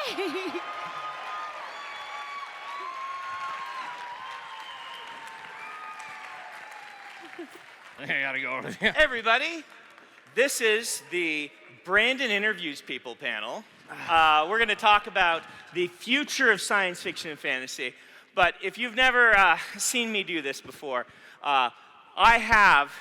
Yay! I gotta go over there. Everybody, this is the Brandon Interviews People panel. We're going to talk about the future of science fiction and fantasy. But if you've never seen me do this before, I have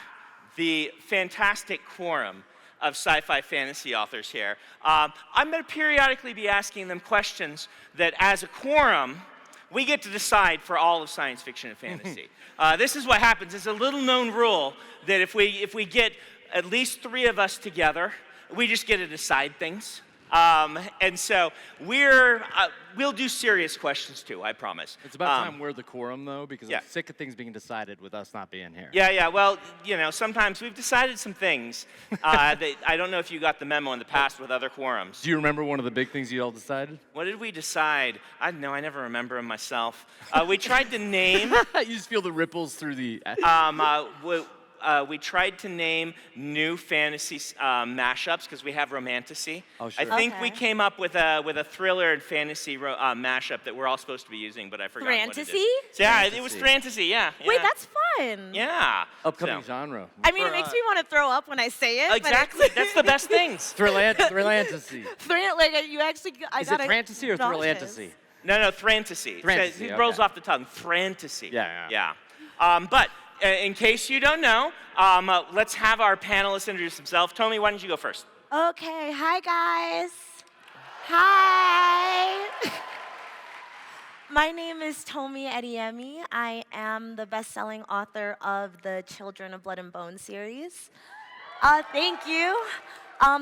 the fantastic quorum of sci-fi fantasy authors here. I'm going to periodically be asking them questions that, as a quorum, we get to decide for all of science fiction and fantasy. This is what happens. It's a little-known rule that if we get at least 3 of us together, we just get to decide things. And so we'll do serious questions too, I promise. It's about time we're the quorum, though, because yeah. I'm sick of things being decided with us not being here. Yeah. Well, you know, sometimes we've decided some things that I don't know if you got the memo in the past with other quorums. Do you remember one of the big things you all decided? What did we decide? I never remember them myself. We tried to name. You just feel the ripples through the. We tried to name new fantasy mashups because we have romantasy. Oh, sure. I think we came up with a thriller and fantasy mashup that we're all supposed to be using, but I forgot what it is. Fantasy? Yeah, it was fantasy. Yeah. Wait, that's fun. Yeah. Upcoming genre. I mean, it makes me want to throw up when I say it. Exactly. That's the best things. Thrillantasy. Like you actually, Is it fantasy or thrillantasy? No, thrantasy. It rolls off the tongue. Thrantasy. Yeah. But in case you don't know, let's have our panelists introduce themselves. Tomi, why don't you go first? Okay, hi guys. Hi. My name is Tomi Adeyemi. I am the best-selling author of the Children of Blood and Bone series. Thank you.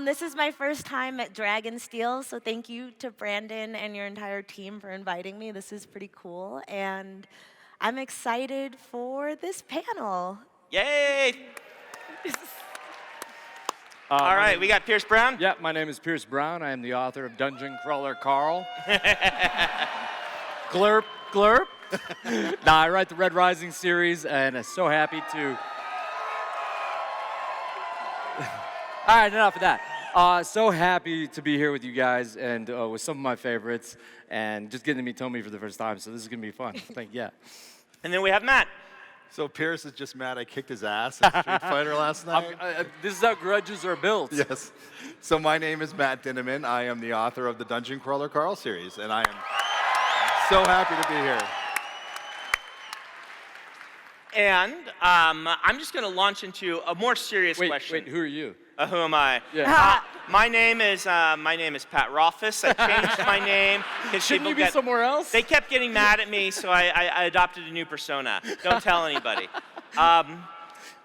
This is my first time at Dragonsteel, so thank you to Brandon and your entire team for inviting me. This is pretty cool, and I'm excited for this panel. Yay! All right, we got Pierce Brown. Yeah, my name is Pierce Brown. I am the author of Dungeon Crawler Carl. Glurp, glurp. I write the Red Rising series, and I'm so happy to. All right, enough of that. So happy to be here with you guys and with some of my favorites, and just getting to meet Tomi for the first time. So this is gonna be fun. Yeah. And then we have Matt. So Pierce is just mad I kicked his ass at Street Fighter last night. This is how grudges are built. Yes. So my name is Matt Dinniman. I am the author of the Dungeon Crawler Carl series, and I am so happy to be here. And I'm just going to launch into a more serious question. Wait, who are you? Who am I? Yeah. My name is Pat Rothfuss. I changed my name because Shouldn't you be somewhere else? They kept getting mad at me, so I adopted a new persona. Don't tell anybody.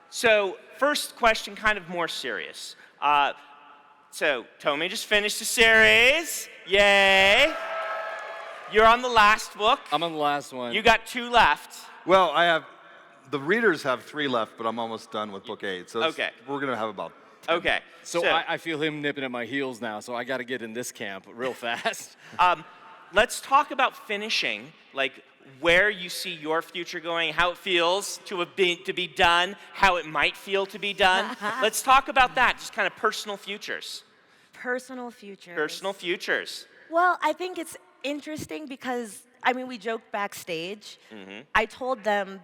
So first question, kind of more serious. So Tomi just finished the series. Yay! You're on the last book. I'm on the last one. You got 2 left. Well, the readers have 3 left, but I'm almost done with book 8. So we're going to have about 10. Okay. So I feel him nipping at my heels now, so I got to get in this camp real fast. Let's talk about finishing, like where you see your future going, how it feels to be done, how it might feel to be done. Let's talk about that, just kind of personal futures. Personal futures. Personal futures. Well, I think it's interesting because, I mean, we joked backstage. Mm-hmm. I told them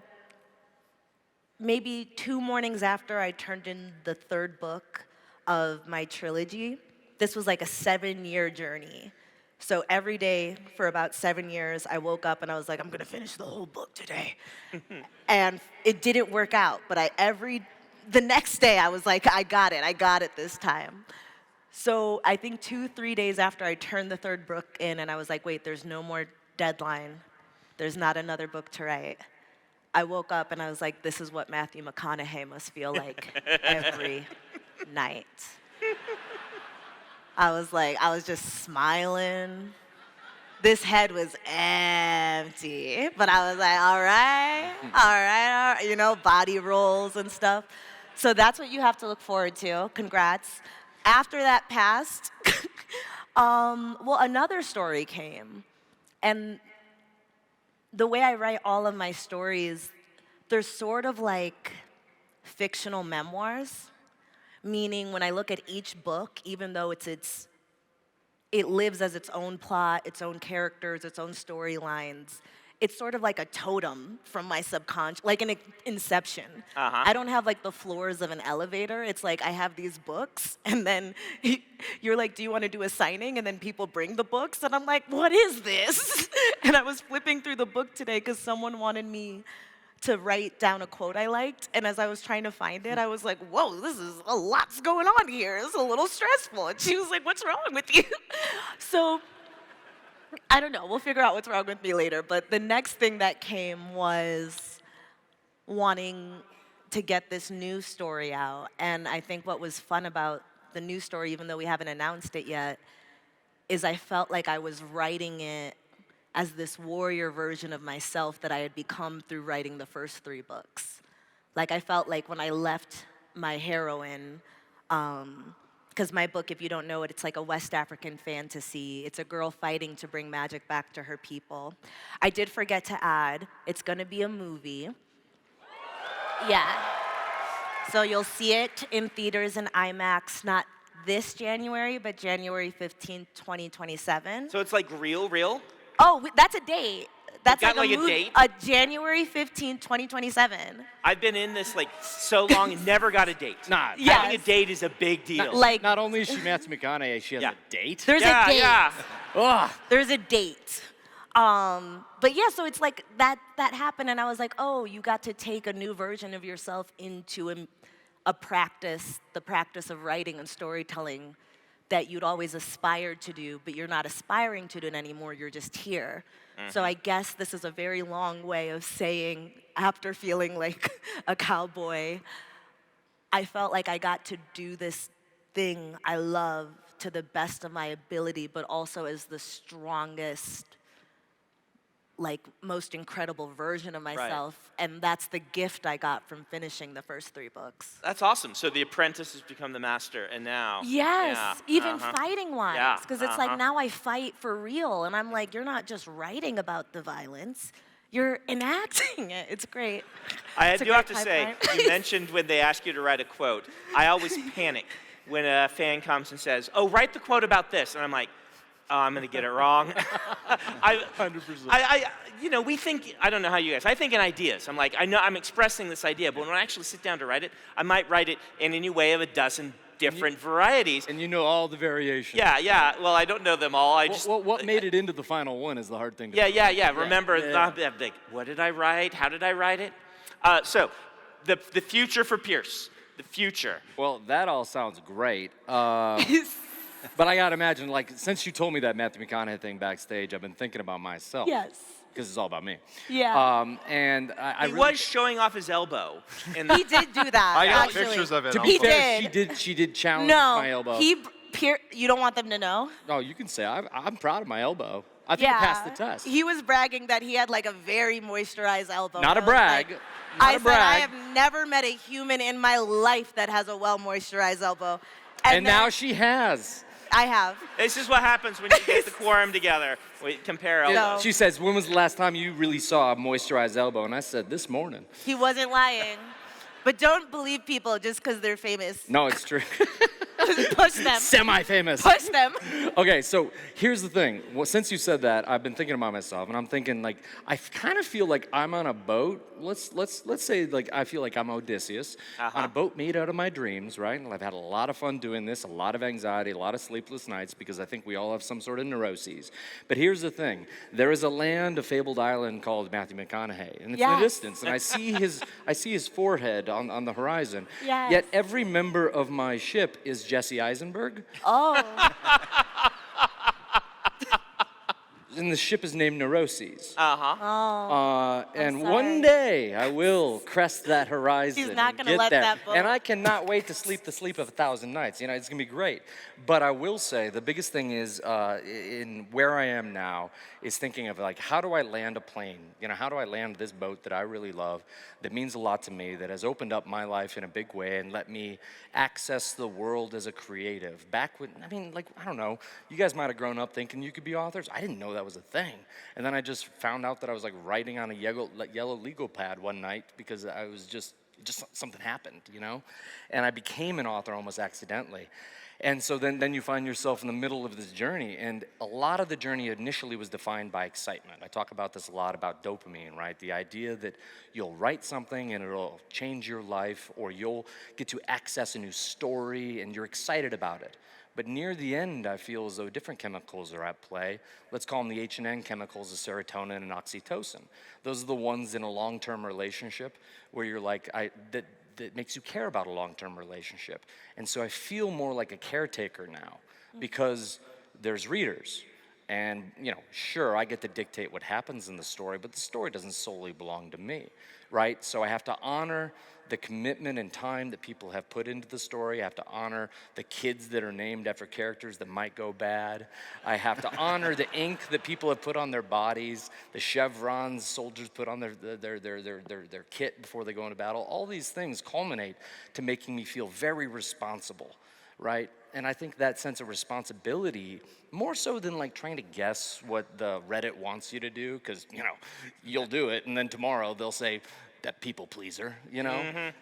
maybe 2 mornings after I turned in the 3rd book of my trilogy. This was like a 7-year journey. So every day for about 7 years, I woke up and I was like, I'm gonna finish the whole book today. And it didn't work out, but the next day I was like, I got it this time. So I think 2-3 days after I turned the 3rd book in and I was like, wait, there's no more deadline. There's not another book to write. I woke up and I was like, this is what Matthew McConaughey must feel like every night. I was just smiling. This head was empty, but I was like, all right, you know, body rolls and stuff. So that's what you have to look forward to. Congrats. After that passed, well, another story came. And the way I write all of my stories, they're sort of like fictional memoirs, meaning when I look at each book, even though it's it lives as its own plot, its own characters, its own storylines. It's sort of like a totem from my subconscious, like an inception. I don't have like the floors of an elevator. It's like I have these books, and then you're like, do you want to do a signing? And then people bring the books, and I'm like, what is this? And I was flipping through the book today because someone wanted me to write down a quote I liked, and as I was trying to find it, I was like, whoa, this is a lot's going on here. It's a little stressful. And she was like, what's wrong with you? So I don't know. We'll figure out what's wrong with me later. But the next thing that came was wanting to get this new story out. And I think what was fun about the new story, even though we haven't announced it yet, is I felt like I was writing it as this warrior version of myself that I had become through writing the first 3 books. Like I felt like when I left my heroine, because my book, if you don't know it, it's like a West African fantasy. It's a girl fighting to bring magic back to her people. I did forget to add, it's gonna be a movie. Yeah. So you'll see it in theaters and IMAX, not this January, but January 15th, 2027. So it's like real? Oh, that's a date. That's got, like like, a movie, date? a January 15th, 2027. I've been in this like so long and never got a date. Nah, Yeah. Having a date is a big deal. Like, Not only is she Matthew McConaughey, she has Yeah. a date. there's yeah, a date. yeah. Ugh. There's a date. But yeah, so it's like that happened, and I was like, oh, you got to take a new version of yourself into a practice, the practice of writing and storytelling that you'd always aspired to do, but you're not aspiring to do it anymore, you're just here. So I guess this is a very long way of saying, after feeling like a cowboy, I felt like I got to do this thing I love to the best of my ability, but also as the strongest, like, most incredible version of myself. And that's the gift I got from finishing the first 3 books. That's awesome. So the apprentice has become the master, and now. Yes, Yeah, even fighting wise. Yeah, Because it's like now I fight for real. And I'm like, you're not just writing about the violence, you're enacting it. It's great. I It's a do have great to say, pipeline. you mentioned when they ask you to write a quote. I always panic when a fan comes and says, oh, write the quote about this. And I'm like, oh, I'm going to get it wrong. 100%. You know, we think, I don't know how you guys, I think in ideas. I'm like, I know I'm expressing this idea, but when I actually sit down to write it, I might write it in any way of a dozen different varieties. And you know all the variations. Yeah. Well, I don't know them all. I just. What made it into the final one is the hard thing to Yeah. Remember, Yeah. like, what did I write? How did I write it? So, the future for Pierce. The future. Well, that all sounds great. But I gotta imagine, like, since you told me that Matthew McConaughey thing backstage, I've been thinking about myself. Yes. Because it's all about me. Yeah. And I He really, was showing off his elbow. In He did do that. I got actually. pictures of it. to on be He phone. fair, did. she did challenge No, my elbow. you don't want them to know? No, you can say I'm proud of my elbow. I think it passed the test. He was bragging that he had like a very moisturized elbow. Not a I was brag. like- Not I a said, brag. I have never met a human in my life that has a well-moisturized elbow. And then now she has. I have. This is what happens when you get the quorum together. We compare elbows. She says, when was the last time you really saw a moisturized elbow? And I said, this morning. He wasn't lying. But don't believe people just because they're famous. No, it's true. Push them. Semi-famous. Push them. Okay, so here's the thing. Well, since you said that, I've been thinking about myself, and I'm thinking, like, I kind of feel like I'm on a boat. Let's say, like, I feel like I'm Odysseus on a boat made out of my dreams, right? And I've had a lot of fun doing this, a lot of anxiety, a lot of sleepless nights, because I think we all have some sort of neuroses. But here's the thing: there is a land, a fabled island called Matthew McConaughey, and it's in the Yes. distance, and I see his forehead on the horizon. Yes. Yet every member of my ship is Jesse Eisenberg. Oh. And the ship is named Neuroses. Oh. And sorry. one day I will crest that horizon. He's not and gonna get let there. that boat- And I cannot wait to sleep the sleep of 1,000 nights. You know, it's gonna be great. But I will say the biggest thing is in where I am now is thinking of, like, how do I land a plane? You know, how do I land this boat that I really love, that means a lot to me, that has opened up my life in a big way and let me access the world as a creative. Back when, I mean, like, I don't know, you guys might have grown up thinking you could be authors. I didn't know that was a thing. And then I just found out that I was, like, writing on a yellow legal pad one night because I was just something happened, you know? And I became an author almost accidentally. And so then you find yourself in the middle of this journey, and a lot of the journey initially was defined by excitement. I talk about this a lot about dopamine, right? The idea that you'll write something and it'll change your life, or you'll get to access a new story and you're excited about it. But near the end, I feel as though different chemicals are at play. Let's call them the H&N chemicals of serotonin and oxytocin. Those are the ones in a long-term relationship where you're like, that makes you care about a long-term relationship. And so I feel more like a caretaker now because there's readers. And, sure, I get to dictate what happens in the story, but the story doesn't solely belong to me, right? So I have to honor the commitment and time that people have put into the story. I have to honor the kids that are named after characters that might go bad. I have to honor the ink that people have put on their bodies, the chevrons soldiers put on their kit before they go into battle. All these things culminate to making me feel very responsible, right? And I think that sense of responsibility, more so than like trying to guess what the Reddit wants you to do, because, you'll do it, and then tomorrow they'll say, that people pleaser,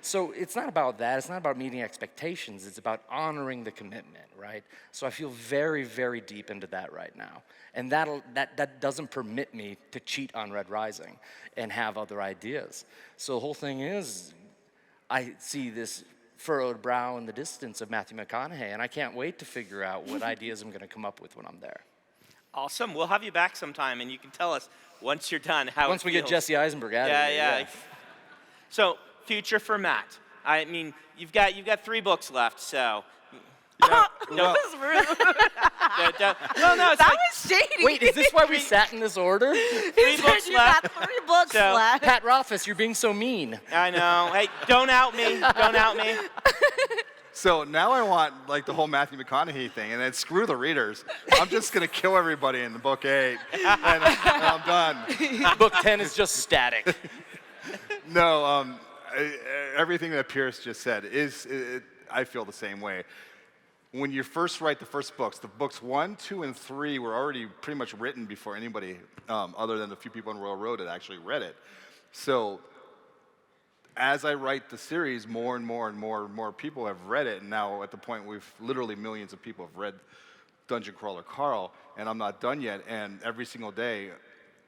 So it's not about that. It's not about meeting expectations. It's about honoring the commitment, right? So I feel very, very deep into that right now. And that doesn't permit me to cheat on Red Rising and have other ideas. So the whole thing is, I see this furrowed brow in the distance of Matthew McConaughey, and I can't wait to figure out what ideas I'm going to come up with when I'm there. Awesome. We'll have you back sometime, and you can tell us once you're done how Once we get Jesse Eisenberg out of here. Yeah. So, future for Matt. I mean, you've got 3 books left, so. That was rude. No, it's That like was shady. Wait, is this why we sat in this order? 3 books You left. got 3 books So- left. Pat Rothfuss, you're being so mean. I know. Hey, don't out me. Don't out me. So now I want like the whole Matthew McConaughey thing, and then screw the readers. I'm just gonna kill everybody in the book 8, and I'm done. Book 10 is just static. No, everything that Pierce just said I feel the same way. When you first write the first books, the books 1, 2, and 3 were already pretty much written before anybody, other than a few people on Royal Road, had actually read it. So as I write the series, more and more people have read it, and now at the point we've literally millions of people have read Dungeon Crawler Carl, and I'm not done yet. And every single day,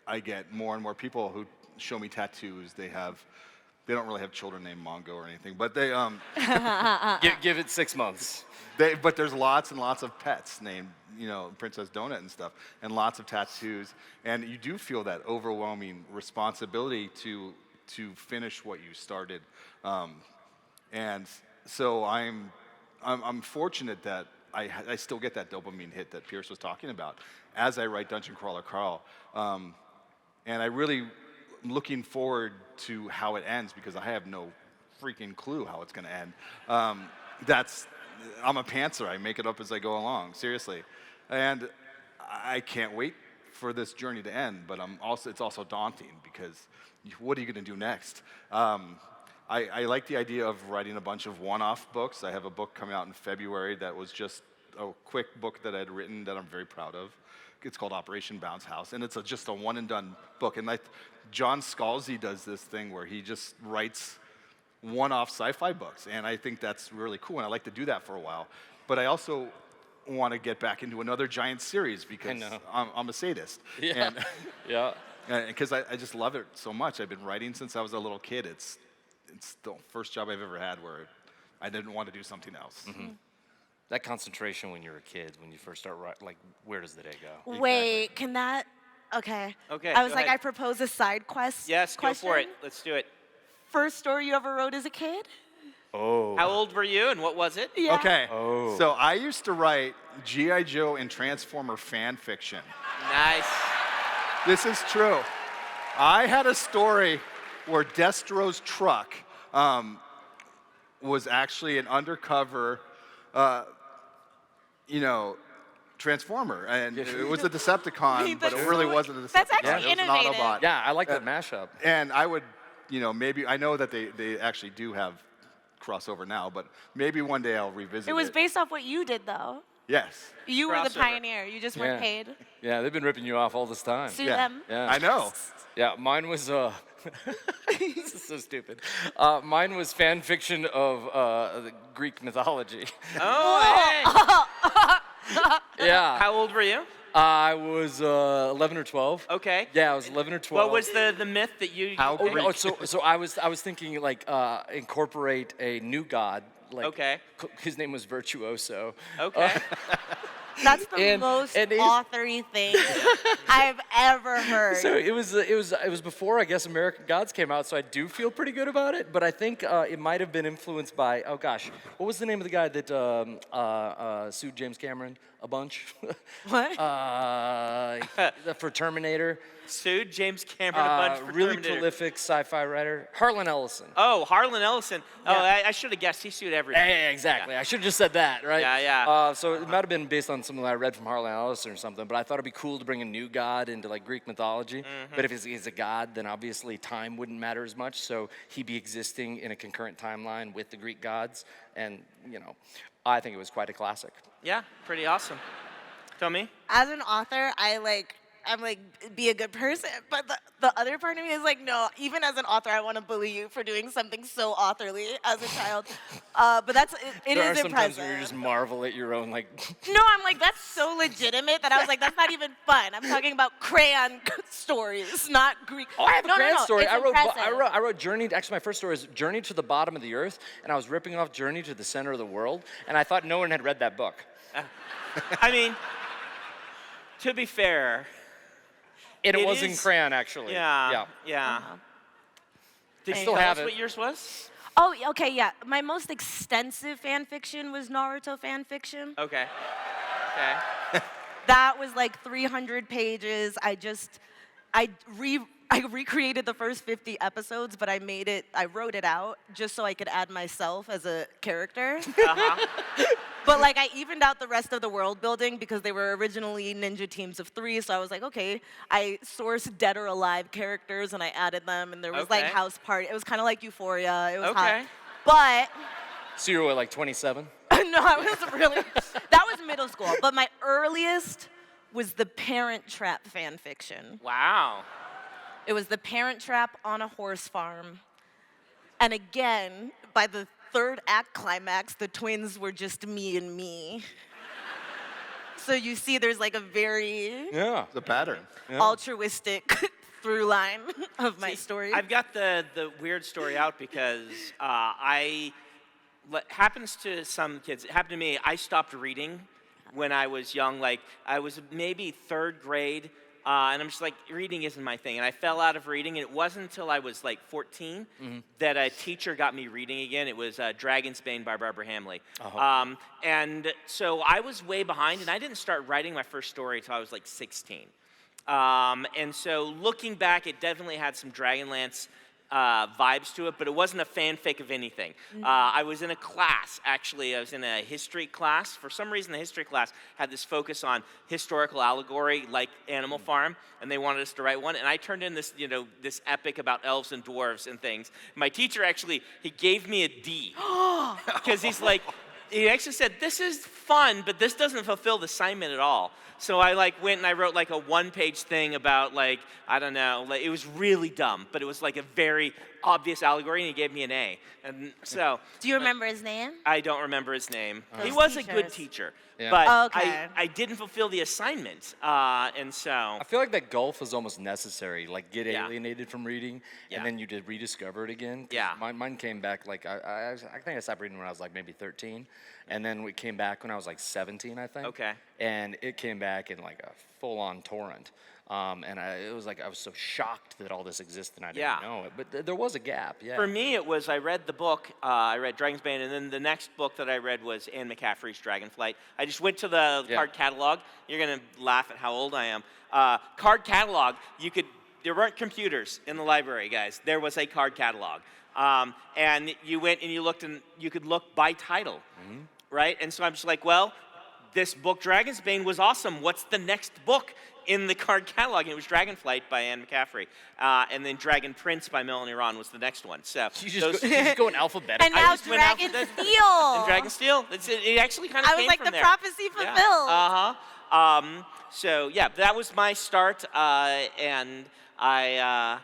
I get more and more people who show me tattoos. They don't really have children named Mongo or anything, but they Give it 6 months. but there's lots and lots of pets named, Princess Donut and stuff, and lots of tattoos, and you do feel that overwhelming responsibility to finish what you started, and so I'm fortunate that I still get that dopamine hit that Pierce was talking about as I write Dungeon Crawler Carl, and I really am looking forward to how it ends because I have no freaking clue how it's going to end. I'm a pantser. I make it up as I go along, seriously. And I can't wait for this journey to end, but it's also daunting because what are you going to do next? I like the idea of writing a bunch of one-off books. I have a book coming out in February that was just a quick book that I'd written that I'm very proud of. It's called Operation Bounce House, and it's just a one-and-done book. And John Scalzi does this thing where he just writes one-off sci-fi books, and I think that's really cool, and I like to do that for a while. But I also want to get back into another giant series because I'm a sadist. Yeah. Yeah. Because I just love it so much. I've been writing since I was a little kid. It's the first job I've ever had where I didn't want to do something else. Mm-hmm. That concentration when you're a kid, when you first start writing, like, where does the day go? Wait, can that? Okay. Okay, I was go like, ahead. I propose a side quest. Yes, question. go for it. Let's do it. First story you ever wrote as a kid? Oh. How old were you, and what was it? Yeah. Okay. Oh. So I used to write G.I. Joe and Transformer fan fiction. Nice. This is true. I had a story where Destro's truck was actually an undercover, Transformer, and it was a Decepticon, but it really wasn't a Decepticon. That's actually it was an innovative. Autobot. Yeah, I like that mashup. And I would, maybe, I know that they actually do have crossover now, but maybe one day I'll revisit it. It was based off what you did, though. Yes. You were the Crossover. pioneer. You just weren't Yeah. paid. Yeah, they've been ripping you off all this time. Sue Yeah. them. Yeah. I know. Yeah, mine was this is so stupid. Mine was fan fiction of the Greek mythology. Oh, hey. Yeah. How old were you? I was 11 or 12. Okay. Yeah, I was 11 or 12. What was the myth that you? How Oh, Greek. so I was thinking like incorporate a new god. Like, Okay. His name was Virtuoso. Okay. That's the And- most and he's- authory thing I've ever heard. So it was before, I guess, American Gods came out, so I do feel pretty good about it. But I think it might have been influenced by, oh gosh, what was the name of the guy that sued James Cameron a bunch? What? For Terminator. Sued James Cameron a bunch for Really Terminator. prolific sci-fi writer, Harlan Ellison. Oh, Harlan Ellison. Oh, Yeah. I should have guessed. He sued everything. Yeah, exactly. I should have just said that, right? Yeah, yeah. So it might have been based on something that I read from Harlan Ellison or something, but I thought it'd be cool to bring a new god into like Greek mythology. Mm-hmm. But if he's a god, then obviously time wouldn't matter as much. So he'd be existing in a concurrent timeline with the Greek gods, and I think it was quite a classic. Yeah, pretty awesome. Tomi? As an author, I'm like, be a good person. But the other part of me is like, no, even as an author, I want to bully you for doing something so authorly as a child. But it There are is some times impressive. where you just marvel at your own like. No, I'm like, that's so legitimate that I was like, that's not even fun. I'm talking about crayon stories, not Greek. Oh, I have a no, grand no, no, story. it's I impressive. wrote Journey. Actually, my first story is Journey to the Bottom of the Earth, and I was ripping off Journey to the Center of the World, and I thought no one had read that book. I mean, to be fair, And it It was in is- crayon, actually. yeah. Uh-huh. Did you Still tell have us it. what yours was? Oh, okay, yeah. My most extensive fan fiction was Naruto fan fiction. Okay. Okay. That was like 300 pages. I recreated the first 50 episodes, but I wrote it out just so I could add myself as a character. Uh-huh. But like I evened out the rest of the world building because they were originally ninja teams of 3, so I was like, okay, I sourced dead or alive characters and I added them, and there was like Okay. house party. It was kind of like Euphoria. It was Okay. hot. So you were what, like 27? But no, I was really, that was middle school. But my earliest was the Parent Trap fan fiction. Wow. It was the Parent Trap on a horse farm. And again, by the third act climax, the twins were just me and me. So you see there's like a very Yeah. The pattern. altruistic through line of my See, story. I've got the weird story out because what happens to some kids, it happened to me, I stopped reading when I was young. Like, I was maybe 3rd grade, and I'm just like, reading isn't my thing. And I fell out of reading, and it wasn't until I was like 14 that a teacher got me reading again. It was Dragonsteel by Barbara Hamley. And so I was way behind, and I didn't start writing my first story until I was like 16. And so looking back, it definitely had some Dragonlance vibes to it, but it wasn't a fanfic of anything. I was in a class, actually. I was in a history class. For some reason, the history class had this focus on historical allegory, like Animal Farm, and they wanted us to write one. And I turned in this, this epic about elves and dwarves and things. My teacher actually, he gave me a D because he's like, he actually said, this is fun, but this doesn't fulfill the assignment at all. So I went and I wrote like a 1-page thing about I don't know, it was really dumb, but it was like a very obvious allegory, and he gave me an A. And so Do you remember his name? I don't remember his name. He Those was a good teachers. teacher, Yeah. but Okay. I didn't fulfill the assignment, and so I feel like that gulf is almost necessary. Like get Yeah. alienated from reading, Yeah. and then you did rediscover it again. 'Cause Yeah. Mine came back like I think I stopped reading when I was like maybe 13, and then it came back when I was like 17, I think. Okay. And it came back in like a full-on torrent. And it was like I was so shocked that all this existed and I didn't Yeah. know it. But there was a gap. Yeah. for me, it was I read the book, I read Dragon's Bane, and then the next book that I read was Anne McCaffrey's Dragonflight. I just went to the Yeah. card catalog. You're gonna laugh at how old I am. Card catalog, there weren't computers in the library, guys. There was a card catalog. And you went and you looked, and you could look by title, right? And so I'm just like, well, this book, Dragonsbane, was awesome. What's the next book in the card catalog? And it was Dragonflight by Anne McCaffrey. And then Dragon Prince by Melanie Ron was the next one. So You just go in alphabetical. And now just went out for that. Dragonsteel. and Dragonsteel, it actually kind of I was came like, from the there. prophecy fulfilled. Yeah. So yeah, that was my start, and I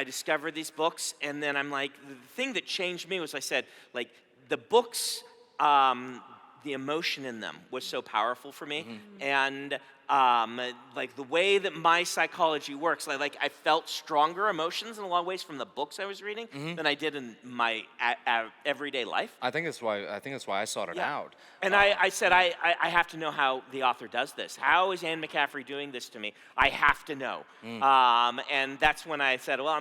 discovered these books, and then I'm like, the thing that changed me was I said, like, the books, the emotion in them was so powerful for me, and like the way that my psychology works, like I felt stronger emotions in a lot of ways from the books I was reading than I did in my everyday life. I think that's why I sought it out. And I said, I have to know how the author does this. How is Anne McCaffrey doing this to me? I have to know. And that's when I said, well,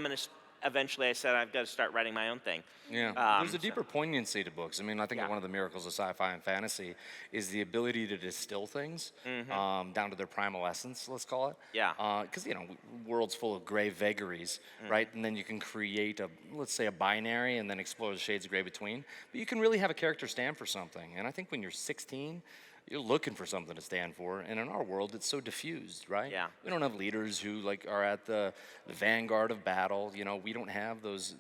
eventually I said, I've got to start writing my own thing. Yeah, there's a deeper poignancy to books. I mean, I think one of the miracles of sci-fi and fantasy is the ability to distill things down to their primal essence, let's call it. Yeah. Because, world's full of gray vagaries, right? And then you can create let's say a binary and then explore the shades of gray between. But you can really have a character stand for something. And I think when you're 16, you're looking for something to stand for, and in our world, it's so diffused, right? Yeah. We don't have leaders who are at the vanguard of battle. We don't have those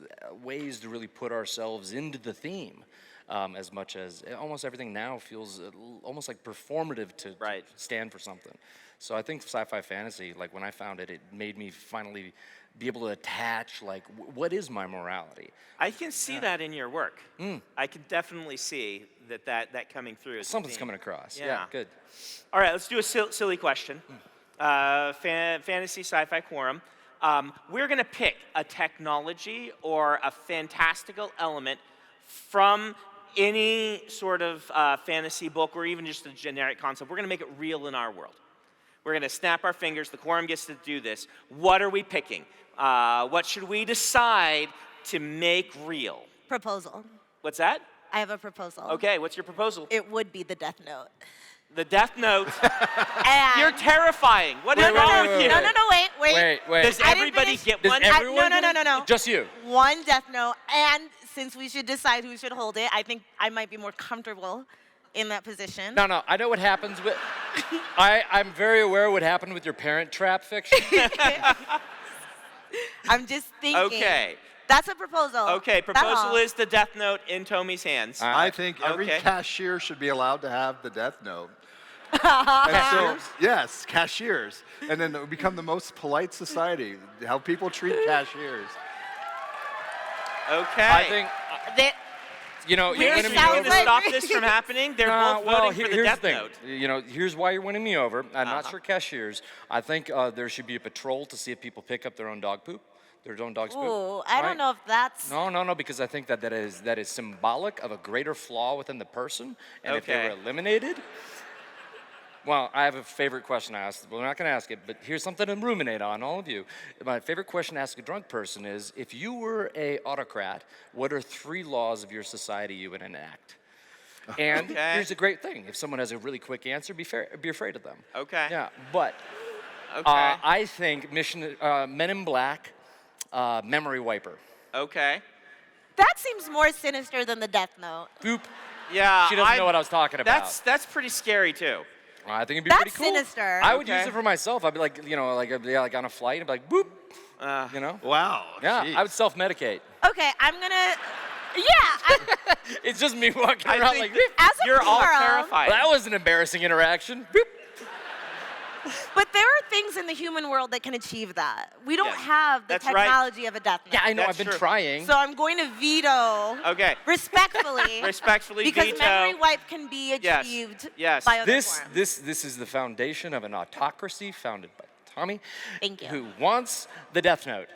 ways to really put ourselves into the theme as much as almost everything now feels almost like performative to stand for something. So I think sci-fi fantasy, like when I found it, it made me finally be able to attach, what is my morality? I can see that in your work. I can definitely see that coming through. As Something's coming across. Yeah. Yeah, good. All right, let's do a silly question. Fantasy sci-fi quorum. We're going to pick a technology or a fantastical element from any sort of fantasy book or even just a generic concept. We're going to make it real in our world. We're going to snap our fingers. The quorum gets to do this. What are we picking? What should we decide to make real? Proposal. What's that? I have a proposal. Okay, what's your proposal? It would be the Death Note. The Death Note. And You're terrifying. What is wrong with you? No, wait. Wait. Does I didn't everybody finish. get Does one? everyone no. get it? Just you. One Death Note, and since we should decide who should hold it, I think I might be more comfortable in that position. No, I know what happens with... I'm very aware of what happened with your Parent Trap fiction. I'm just thinking. Okay. That's a proposal. Okay, That's proposal all. is the Death Note in Tomi's hands. I think every Okay. cashier should be allowed to have the Death Note. And so, yes, cashiers. And then it would become the most polite society, how people treat cashiers. Okay. I think, They- you're We're winning me sounds over. to like- stop this from happening? They're both voting for the here's Death the thing. Note. Here's why you're winning me over. I'm not sure cashiers. I think there should be a patrol to see if people pick up their own dog poop, their own dog's poop. Ooh, I don't right? know if that's. No, because I think that is symbolic of a greater flaw within the person, and if they Okay. were eliminated. Well, I have a favorite question to ask. Well, we're not going to ask it, but here's something to ruminate on, all of you. My favorite question to ask a drunk person is, if you were an autocrat, what are 3 laws of your society you would enact? And Okay. here's a great thing. If someone has a really quick answer, be afraid of them. Okay. Yeah, but Okay. I think Men in Black, memory wiper. Okay. That seems more sinister than the Death Note. Boop. Yeah. She doesn't know what I was talking about. That's pretty scary too. I think it'd be That's pretty cool. sinister. I would Okay. use it for myself. I'd be like, I'd be like on a flight. I'd be like, boop. Wow. Yeah, geez. I would self-medicate. Okay, I'm gonna. Yeah, It's just me walking I around think like, that boop. as a you're all quorum, terrified. Well, that was an embarrassing interaction. Boop. But there are things in the human world that can achieve that. We don't Yeah, have the that's right. technology of a Death Note. Yeah, I know. That's I've been true. trying. So I'm going to veto. Okay. Respectfully. Respectfully because veto. memory wipe can be Yes, achieved yes. by other this forms. this is the foundation of an autocracy founded by Tomi, Thank you. who wants the Death Note.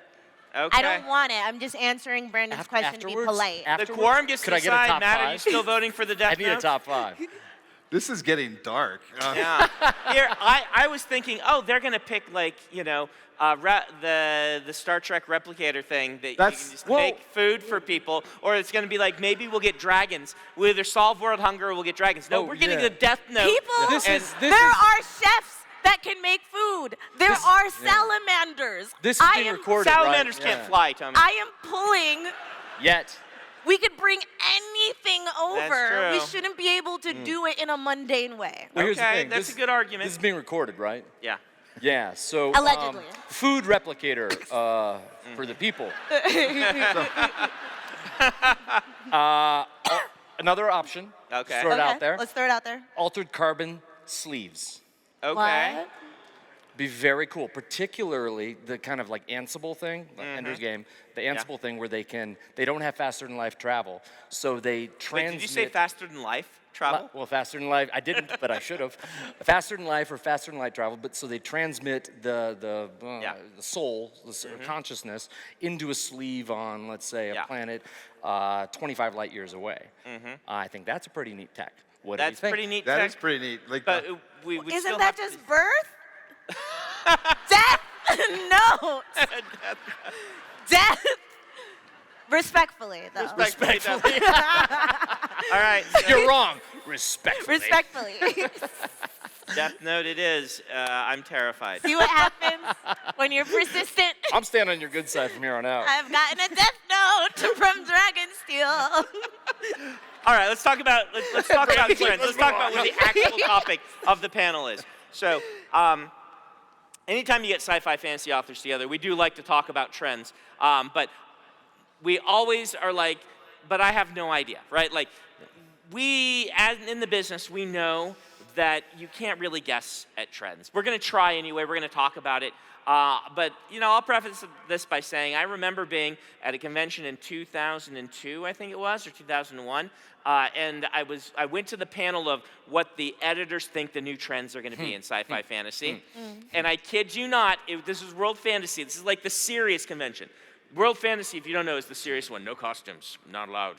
Okay. I don't want it. I'm just answering Brandon's question to be polite. The Afterwards, quorum gets to could I get a decide. top Matt, 5? are you still voting for the Death I need Note? a top 5. This is getting dark. Yeah. Here, I was thinking, they're gonna pick the Star Trek replicator thing that you That's- can just Whoa. make food for people, or it's gonna be like maybe we'll get dragons. We'll either solve world hunger or we'll get dragons. No, Oh, we're getting yeah. the Death Note. People, This and is- there are chefs that can make food. There This- are yeah. salamanders. This is I being am, recorded, salamanders right? can't Yeah. fly, Tommy. I am pulling. Yet. We could bring any anything over, we true. shouldn't be able to do it in a mundane way. Well, here's the Okay, thing. that's a good argument. This is being recorded, right? Yeah. Yeah, so Allegedly. food replicator for the people. Another option. Okay. Just throw it out there. Let's throw it out there. Altered carbon sleeves. Okay. What? Be very cool, particularly the kind of like Ansible thing, like Ender's Game, the Ansible thing where they don't have faster than life travel, so they transmit. Wait, did you say faster than life travel? Well, faster than light. I didn't, but I should have. Faster than life or faster than light travel. But so they transmit the soul, the consciousness, into a sleeve on, let's say, a planet 25 light years away. I think that's a pretty neat tech. What do you That's think? pretty neat. That tech, is pretty neat. Like, But we would Isn't still that have just birth? Death? No. Death. Respectfully, though. Respectfully. All right. So You're wrong. Respectfully. Respectfully. Death Note it is. I'm terrified. See what happens when you're persistent? I'm standing on your good side from here on out. I've gotten a death note from Dragonsteel. All right, let's talk about trends. Let's talk about what the actual topic of the panel is. So, anytime you get sci-fi fantasy authors together, we do like to talk about trends. But we always are like, but I have no idea, right? Like, we, as in the business, we know that you can't really guess at trends. We're going to try anyway. We're going to talk about it. But, you know, I'll preface this by saying I remember being at a convention in 2002, I think it was, or 2001. And I went to the panel of what the editors think the new trends are going to be in sci-fi fantasy. And I kid you not, this is World Fantasy. This is like the serious convention. World Fantasy, if you don't know, is the serious one. No costumes, not allowed.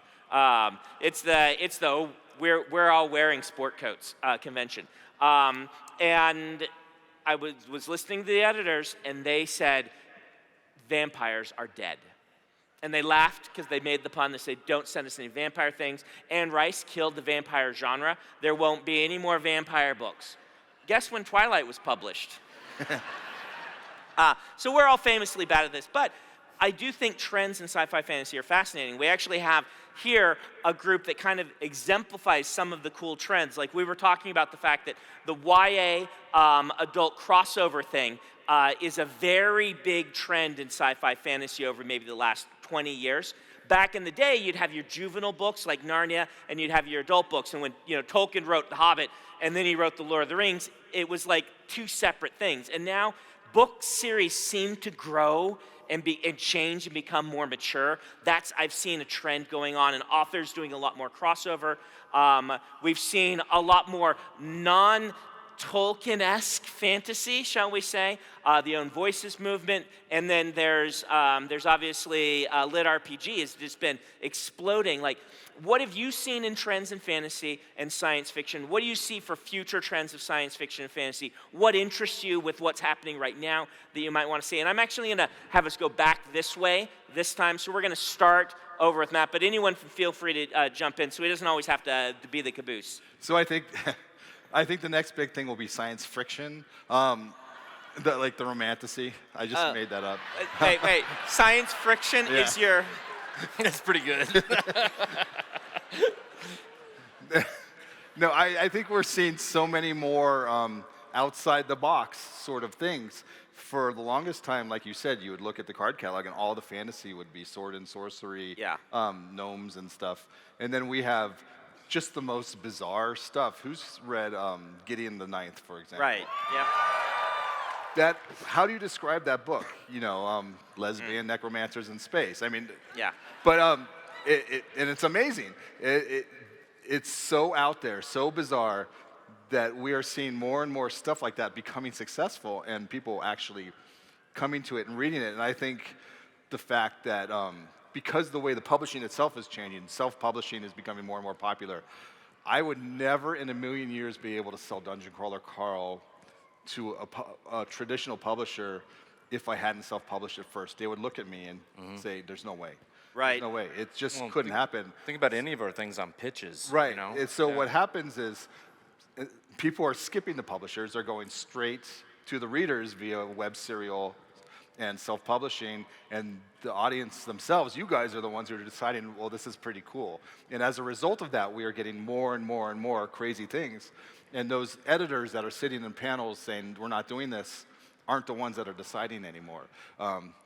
It's the we're all wearing sport coats convention. And I was listening to the editors, and they said, vampires are dead. And they laughed because they made the pun. They said, don't send us any vampire things. Anne Rice killed the vampire genre. There won't be any more vampire books. Guess when Twilight was published? So we're all famously bad at this. But I do think trends in sci-fi fantasy are fascinating. We actually have here a group that kind of exemplifies some of the cool trends. Like we were talking about the fact that the YA adult crossover thing is a very big trend in sci-fi fantasy over maybe the last 20 years. Back in the day, you'd have your juvenile books like Narnia, and you'd have your adult books. And when Tolkien wrote The Hobbit, and then he wrote The Lord of the Rings, it was like two separate things. And now book series seem to grow and change and become more mature. I've seen a trend going on, and authors doing a lot more crossover. We've seen a lot more non-Tolkien-esque fantasy, shall we say, the Own Voices movement, and then there's obviously lit RPG has just been exploding. Like, what have you seen in trends in fantasy and science fiction? What do you see for future trends of science fiction and fantasy? What interests you with what's happening right now that you might want to see? And I'm actually going to have us go back this way this time. So we're going to start over with Matt, but anyone feel free to jump in. So he doesn't always have to be the caboose. so I think the next big thing will be science friction. Like the romantasy. I just made that up. Wait. Science friction is your... That's pretty good. No, I think we're seeing so many more outside the box sort of things. For the longest time, like you said, you would look at the card catalog and all the fantasy would be sword and sorcery, gnomes and stuff. And then we have just the most bizarre stuff. Who's read Gideon the Ninth, for example? Right, yeah. How do you describe that book? Lesbian necromancers in space. I mean, Yeah. But and it's amazing. It's so out there, so bizarre, that we are seeing more and more stuff like that becoming successful, and people actually coming to it and reading it. And I think the fact that because the way the publishing itself is changing, self-publishing is becoming more and more popular. I would never in a million years be able to sell Dungeon Crawler Carl to a traditional publisher if I hadn't self-published it first. They would look at me and say, there's no way. Right. There's no way. It just couldn't happen. Think about any of our things on pitches. Right. You know? What happens is people are skipping the publishers. They're going straight to the readers via web serial. and self-publishing, and the audience themselves, you guys are the ones who are deciding, well, this is pretty cool. And as a result of that, we are getting more and more and more crazy things. And those editors that are sitting in panels saying, we're not doing this, aren't the ones that are deciding anymore.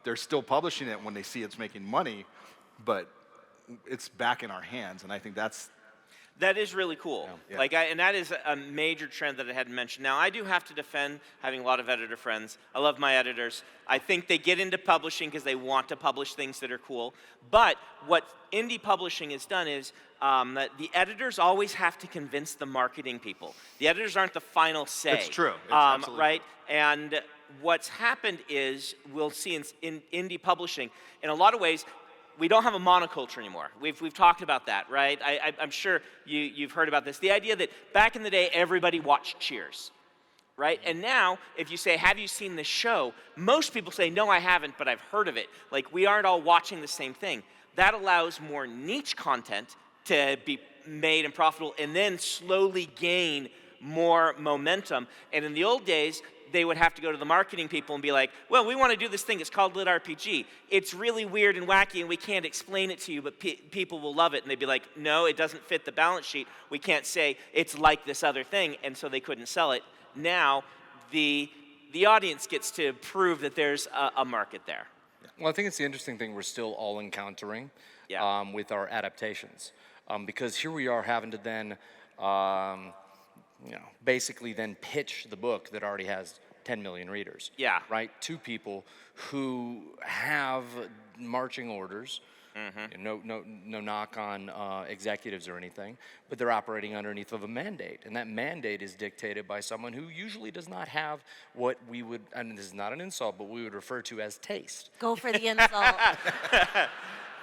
They're still publishing it when they see it's making money, but it's back in our hands, and I think that is really cool. Yeah. And that is a major trend that I hadn't mentioned. Now, I do have to defend having a lot of editor friends. I love my editors. I think they get into publishing because they want to publish things that are cool. But what indie publishing has done is that the editors always have to convince the marketing people. The editors aren't the final say. It's true. It's absolutely right? true. And what's happened is, we'll see in indie publishing, in a lot of ways, we don't have a monoculture anymore. We've talked about that, right? I'm sure you've heard about this. The idea that back in the day, everybody watched Cheers, right? And now, if you say, have you seen this show? Most people say, no, I haven't, but I've heard of it. Like, we aren't all watching the same thing. That allows more niche content to be made and profitable, and then slowly gain more momentum. And in the old days, they would have to go to the marketing people and be like, well, we want to do this thing. It's called Lit RPG. It's really weird and wacky, and we can't explain it to you, but people will love it. And they'd be like, no, it doesn't fit the balance sheet. We can't say it's like this other thing, and so they couldn't sell it. Now, the audience gets to prove that there's a market there. Well, I think it's the interesting thing we're still all encountering with our adaptations. Because here we are having to then, basically then pitch the book that already has 10 million readers. Yeah. Right? To people who have marching orders. Mm-hmm. No knock on executives or anything, but they're operating underneath of a mandate, and that mandate is dictated by someone who usually does not have what we would, and this is not an insult, but we would refer to as taste. Go for the insult.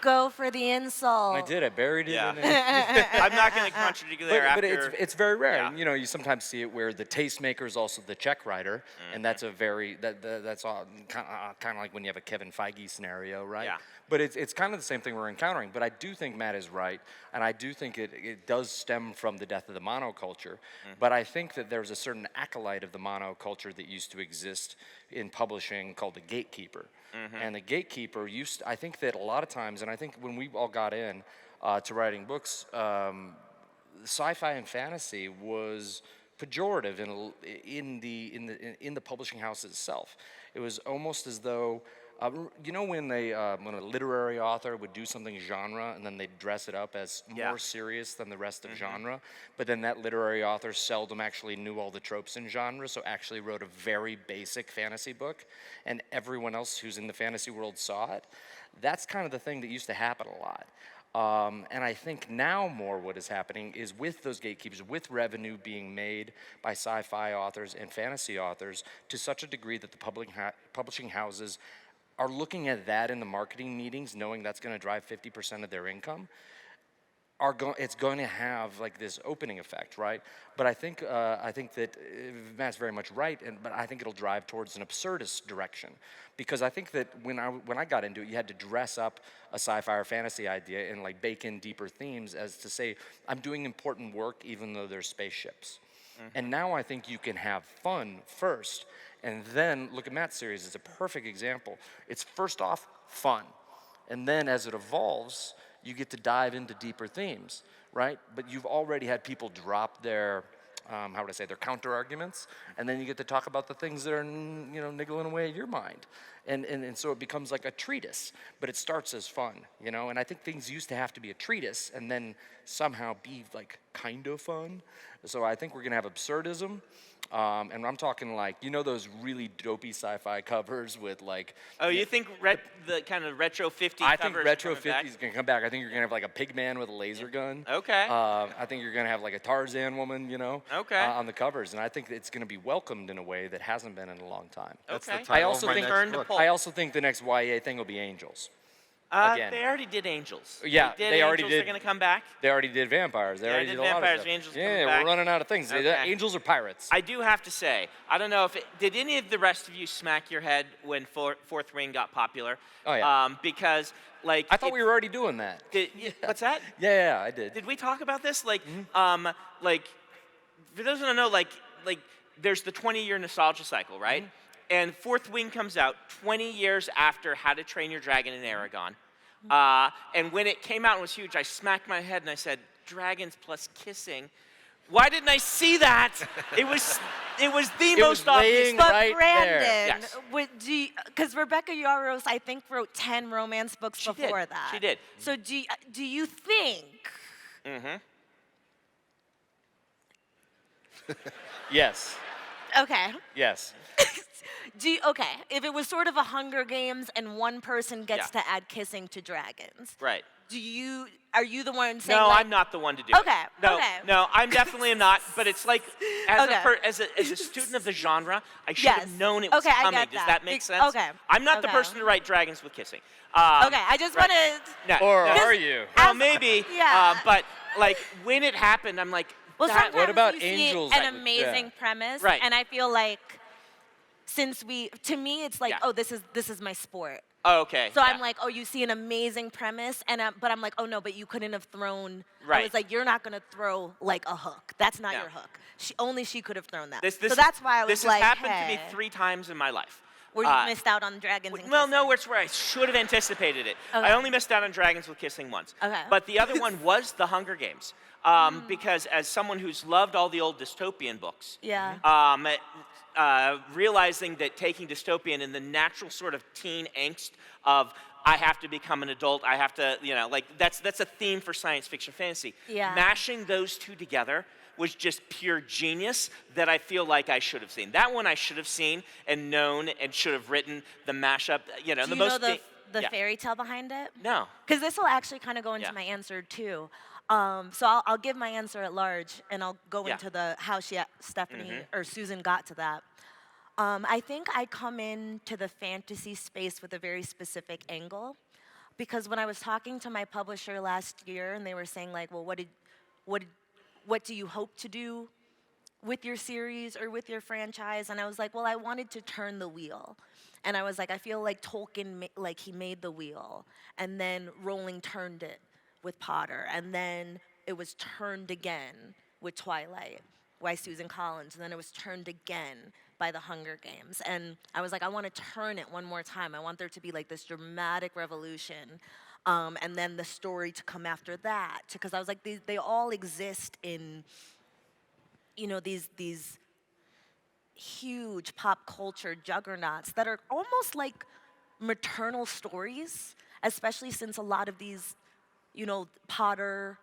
Go for the insult. I did. I buried it in it. I'm not going to contradict you there. But after. it's very rare. Yeah. And, you sometimes see it where the tastemaker is also the check writer, and that's a very that's all kind of like when you have a Kevin Feige scenario, right? Yeah. But it's kind of the same thing we're encountering. But I do think Matt is right, and I do think it does stem from the death of the monoculture. But I think that there's a certain acolyte of the monoculture that used to exist in publishing called the gatekeeper. And the gatekeeper I think that a lot of times, and I think when we all got in to writing books, sci-fi and fantasy was pejorative in the publishing house itself. It was almost as though, when a literary author would do something genre and then they'd dress it up as more serious than the rest of genre, but then that literary author seldom actually knew all the tropes in genre, so actually wrote a very basic fantasy book, and everyone else who's in the fantasy world saw it. That's kind of the thing that used to happen a lot. And I think now more what is happening is with those gatekeepers, with revenue being made by sci-fi authors and fantasy authors to such a degree that the publishing houses are looking at that in the marketing meetings, knowing that's going to drive 50% of their income, it's going to have like this opening effect, right? But I think that Matt's very much right, but I think it'll drive towards an absurdist direction, because I think that when I got into it, you had to dress up a sci-fi or fantasy idea and like bake in deeper themes as to say, I'm doing important work even though there's spaceships. And now I think you can have fun first, and then look at Matt's series. It's a perfect example. It's first off fun, and then as it evolves, you get to dive into deeper themes, right? But you've already had people drop their, their counter arguments, and then you get to talk about the things that are, niggling away at your mind. And so it becomes like a treatise, but it starts as fun, And I think things used to have to be a treatise and then somehow be like kind of fun. So I think we're gonna have absurdism. And I'm talking like, those really dopey sci-fi covers with like... Oh, you think the kind of retro 50s I covers think retro 50s back? is going to come back. I think you're going to have like a pig man with a laser gun. Okay. I think you're going to have like a Tarzan woman, Okay. On the covers. And I think it's going to be welcomed in a way that hasn't been in a long time. That's the Okay. title also of my think- next book. I also think the next YA thing will be Angels. Again. They already did Angels. Yeah, they already Angels. did. They're going to come back. They already did vampires. They already did did a lot vampires, of stuff. Angels coming Yeah, back. we're running out of things. Okay. Angels are pirates. I do have to say, I don't know did any of the rest of you smack your head when Fourth Ring got popular? Oh, yeah. Because, like... I thought we were already doing that. What's that? Yeah, I did. Did we talk about this? Like, like, for those who don't know, like, there's the 20-year nostalgia cycle, right? And Fourth Wing comes out 20 years after How to Train Your Dragon in Aragon. And when it came out and was huge, I smacked my head and I said, dragons plus kissing. Why didn't I see that? It was the most obvious. laying But right there. Brandon, because Rebecca Yarros, I think, wrote 10 romance books She before did. that. She did. So do you think? Yes. Okay. Yes. Okay, if it was sort of a Hunger Games and one person gets to add kissing to dragons, Right. are you the one saying No, like, I'm not the one to do Okay, it. No, okay. no, I'm definitely not. But it's like, as, Okay. as a student of the genre, I should have Yes. known it was Okay, I coming. get Does that. that make sense? Okay. I'm not the Okay. person to write dragons with kissing. Okay, I just right. want to. No, Or no. are you? Well, As- maybe. yeah. But like when it happened, I'm like, Well, that- sometimes What about you see angels an that would- amazing yeah. premise, Right. and I feel like to me, it's like, Yeah. oh, this is my sport. Oh, okay. So yeah. I'm like, oh, you see an amazing premise, but I'm like, oh no, but you couldn't have thrown. I Right. was like, you're not gonna throw like a hook. That's not No. your hook. Only she could have thrown that. This, so that's why I was this like, has happened hey, to me 3 times in my life. where you missed out on dragons. And Well, kissing. no, it's where I should have anticipated it. Okay. I only missed out on Dragons with Kissing once. Okay. But the other one was The Hunger Games. Because as someone who's loved all the old dystopian books, Yeah. realizing that taking dystopian and the natural sort of teen angst of I have to become an adult, I have to, like that's a theme for science fiction fantasy. Yeah. Mashing those two together was just pure genius that I feel like I should have seen. That one I should have seen and known and should have written the mashup. Do you know the fairy tale behind it? No. Because this will actually kind of go into Yeah. my answer too. So I'll give my answer at large, and I'll go Yeah. into the how Stephanie or Susan got to that. I think I come into the fantasy space with a very specific angle, because when I was talking to my publisher last year, and they were saying like, well, what do you hope to do with your series or with your franchise? And I was like, well, I wanted to turn the wheel. And I was like, I feel like Tolkien, he made the wheel, and then Rowling turned it with Potter, and then it was turned again with Twilight by Susan Collins, and then it was turned again by the Hunger Games. And I was like, I want to turn it one more time. I want there to be like this dramatic revolution, and then the story to come after that. Because I was like, they all exist in, these huge pop culture juggernauts that are almost like maternal stories, especially since a lot of these, Potter,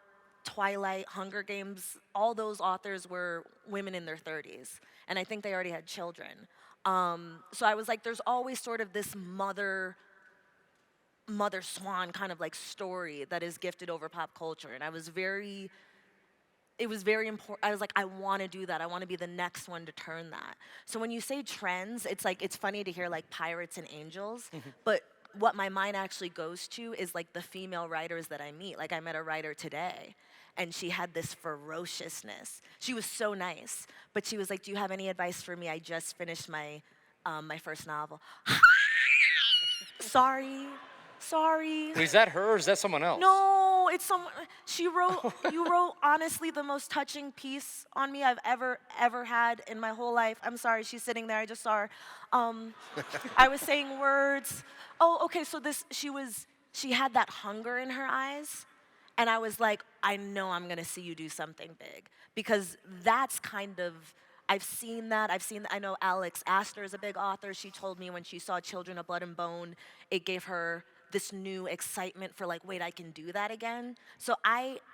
Twilight, Hunger Games, all those authors were women in their 30s. And I think they already had children. So I was like, there's always sort of this mother swan kind of like story that is gifted over pop culture. And it was very important. I was like, I want to do that. I want to be the next one to turn that. So when you say trends, it's like, it's funny to hear like pirates and angels, but what my mind actually goes to is like the female writers that I meet. Like I met a writer today, and she had this ferociousness. She was so nice, but she was like, do you have any advice for me? I just finished my first novel. Sorry. Is that her or is that someone else? No, it's someone. You wrote honestly the most touching piece on me I've ever had in my whole life. I'm sorry, she's sitting there. I just saw her. I was saying words. Oh, okay. So she had that hunger in her eyes, and I was like, I know I'm gonna see you do something big, because that's kind of. I've seen that. I know Alex Astor is a big author. She told me when she saw Children of Blood and Bone, it gave her this new excitement for like, wait, I can do that again. So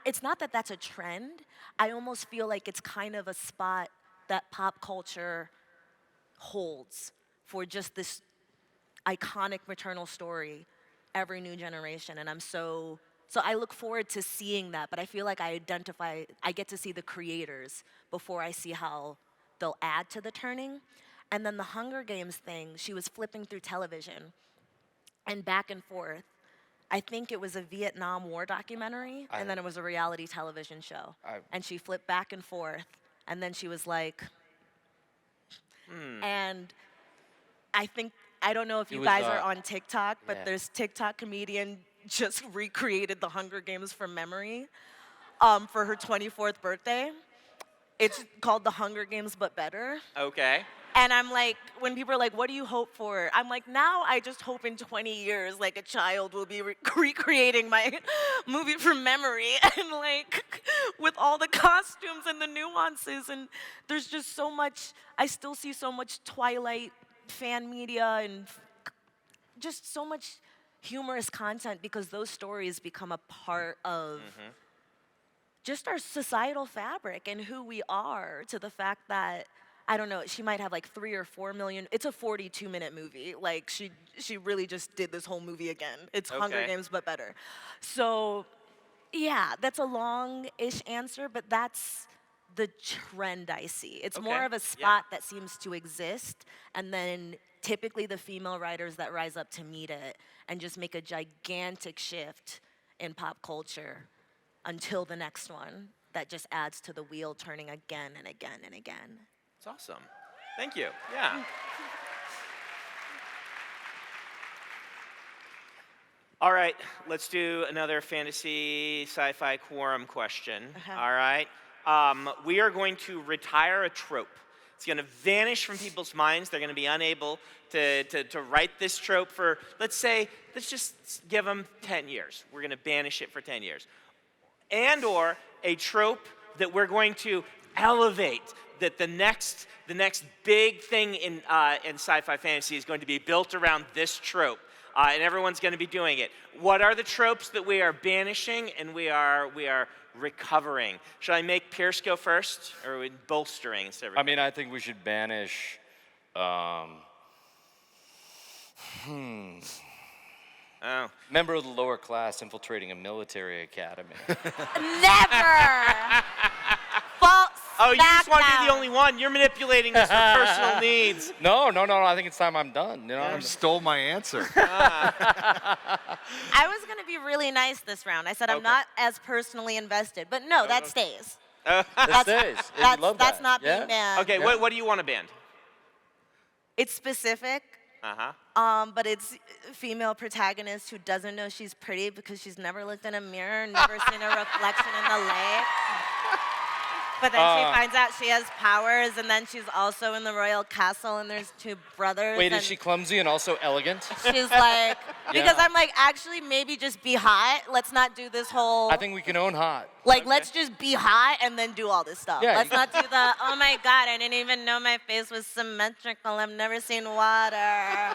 it's not that that's a trend. I almost feel like it's kind of a spot that pop culture holds for just this iconic maternal story every new generation. And so I look forward to seeing that, but I feel like I get to see the creators before I see how they'll add to the turning. And then the Hunger Games thing, she was flipping through television and back and forth. I think it was a Vietnam War documentary, and then it was a reality television show. And she flipped back and forth, and then she was like, and I don't know if you guys are on TikTok, but yeah. there's TikTok comedian just recreated the Hunger Games from memory for her 24th birthday. It's called The Hunger Games, but better. Okay. And I'm like, when people are like, what do you hope for? I'm like, now I just hope in 20 years, like a child will be recreating my movie from memory and like with all the costumes and the nuances. And there's just so much, I still see so much Twilight fan media and just so much humorous content because those stories become a part of just our societal fabric and who we are, to the fact that, I don't know, she might have like 3 or 4 million. It's a 42-minute movie. Like she really just did this whole movie again. It's Hunger Okay. Games, but better. So yeah, that's a long-ish answer, but that's the trend I see. It's more Okay. of a spot that seems to exist, and then typically the female writers that rise up to meet it and just make a gigantic shift in pop culture until the next one that just adds to the wheel turning again and again and again. It's awesome. Thank you. Yeah. All right, let's do another fantasy sci-fi quorum question. All right. We are going to retire a trope. It's going to vanish from people's minds. They're going to be unable to write this trope for, let's just give them 10 years. We're going to banish it for 10 years. And or a trope that we're going to elevate, that the next big thing in sci-fi fantasy is going to be built around this trope, and everyone's going to be doing it. What are the tropes that we are banishing and we are recovering? Should I make Pierce go first, or are we bolstering instead of? I mean, I think we should banish. Oh. Member of the lower class infiltrating a military academy. Never! False. Oh, you just want to be background. the only one. You're manipulating this for personal needs. No. I think it's time I'm done. You know. You stole my answer. I was going to be really nice this round. I said I'm Okay. not as personally invested, but no, that stays. That stays. You love That's that. not Yeah? being banned. Okay, Yeah. what do you want to ban? It's specific, Uh-huh. but it's female protagonist who doesn't know she's pretty because she's never looked in a mirror, never seen a reflection in the lake. But then she finds out she has powers, and then she's also in the royal castle, and there's 2 brothers. Wait, and is she clumsy and also elegant? She's like, because Yeah. I'm like, actually, maybe just be hot. Let's not do this whole. I think we can own hot. Like, let's just be hot and then do all this stuff. Yeah, Let's you- not do the, oh my God, I didn't even know my face was symmetrical. I've never seen water.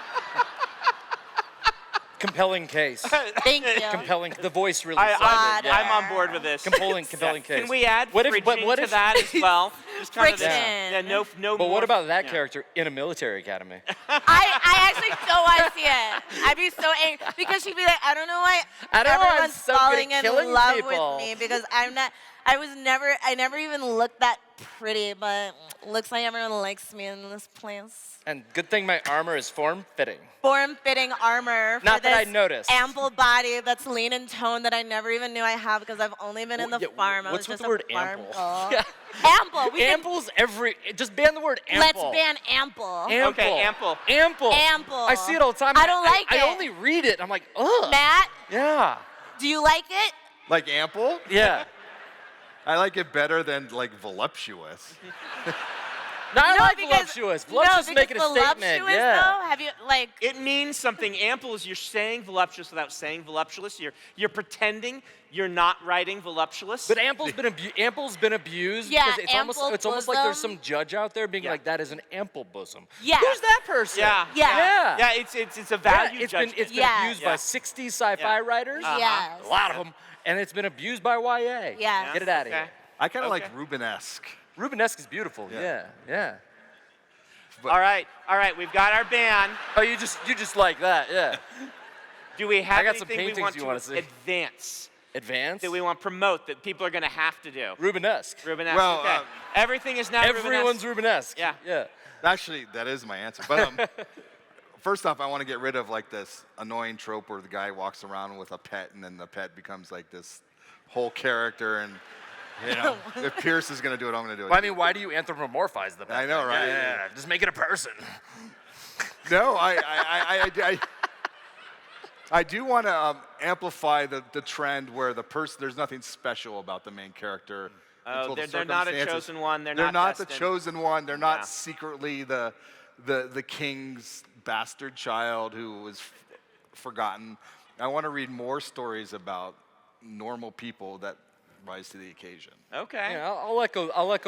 Compelling case. Thank you. Compelling. The voice really said it. Yeah. I'm on board with this. Compelling case. Can we add What if- friction what to if- that as well? Just kind of this- Friction. Yeah, no But more. what about that yeah. character in a military academy? I actually so want to see it. I'd be so angry because she'd be like, I don't know why I don't know why I'm everyone's so good at falling in killing love people. with me because I never even looked that pretty, but looks like everyone likes me in this place. And good thing my armor is form-fitting. Form-fitting armor for Not that I this noticed. ample body that's lean and toned that I never even knew I have because I've only been in the Yeah, farm. I what's was with just the a word farm ample? girl. Yeah. Ample. We can, Ample's just ban the word let's ample. ban ample. Ample. Okay, ample. Ample. Ample. I see it all the time. I don't like I it. only read it. I'm like, ugh. Matt, Yeah. do you like it? Like ample? Yeah. I like it better than like voluptuous. No, I like because- voluptuous. Voluptuous no, making a because statement. voluptuous, Yeah. though, have you, like, It means something. Ample is you're saying voluptuous without saying voluptuous. You're pretending you're not writing voluptuous. But ample's been abused Yeah, because it's almost like there's ample some judge out there being Yeah. like, that is an ample bosom. Yeah. Who's that person? yeah, Yeah. yeah. It's a value It's judgment. been Yeah. abused Yeah. by 60s sci-fi Yeah. writers. Yes. A lot of them. And it's been abused by YA. Yes. Get it out of Okay. here. I kind of Okay. like Rubenesque. Rubenesque is beautiful. Yeah. Yeah. All right. We've got our ban. Oh, you just like that, yeah. Do we have I got some anything we paintings want you to wanna see. advance? Advance. That we want to promote that people are going to have to do? Rubenesque. Rubenesque. Well, okay. Everything is now Everyone's Rubenesque. Rubenesque. Yeah. Yeah. Actually, that is my answer. But first off, I want to get rid of like this annoying trope where the guy walks around with a pet and then the pet becomes like this whole character. And you know, if Pierce is going to do it, I'm going to do it. Well, I mean, why do you anthropomorphize the pet? I know, right? Yeah. Just make it a person. No, I do want to amplify the trend where the person, there's nothing special about the main character Oh, until the they're not a circumstances- chosen one. They're not not the destined. chosen one. They're not Yeah. secretly the king's bastard child who was forgotten. I want to read more stories about normal people that rise to the occasion. Okay. Yeah, I'll echo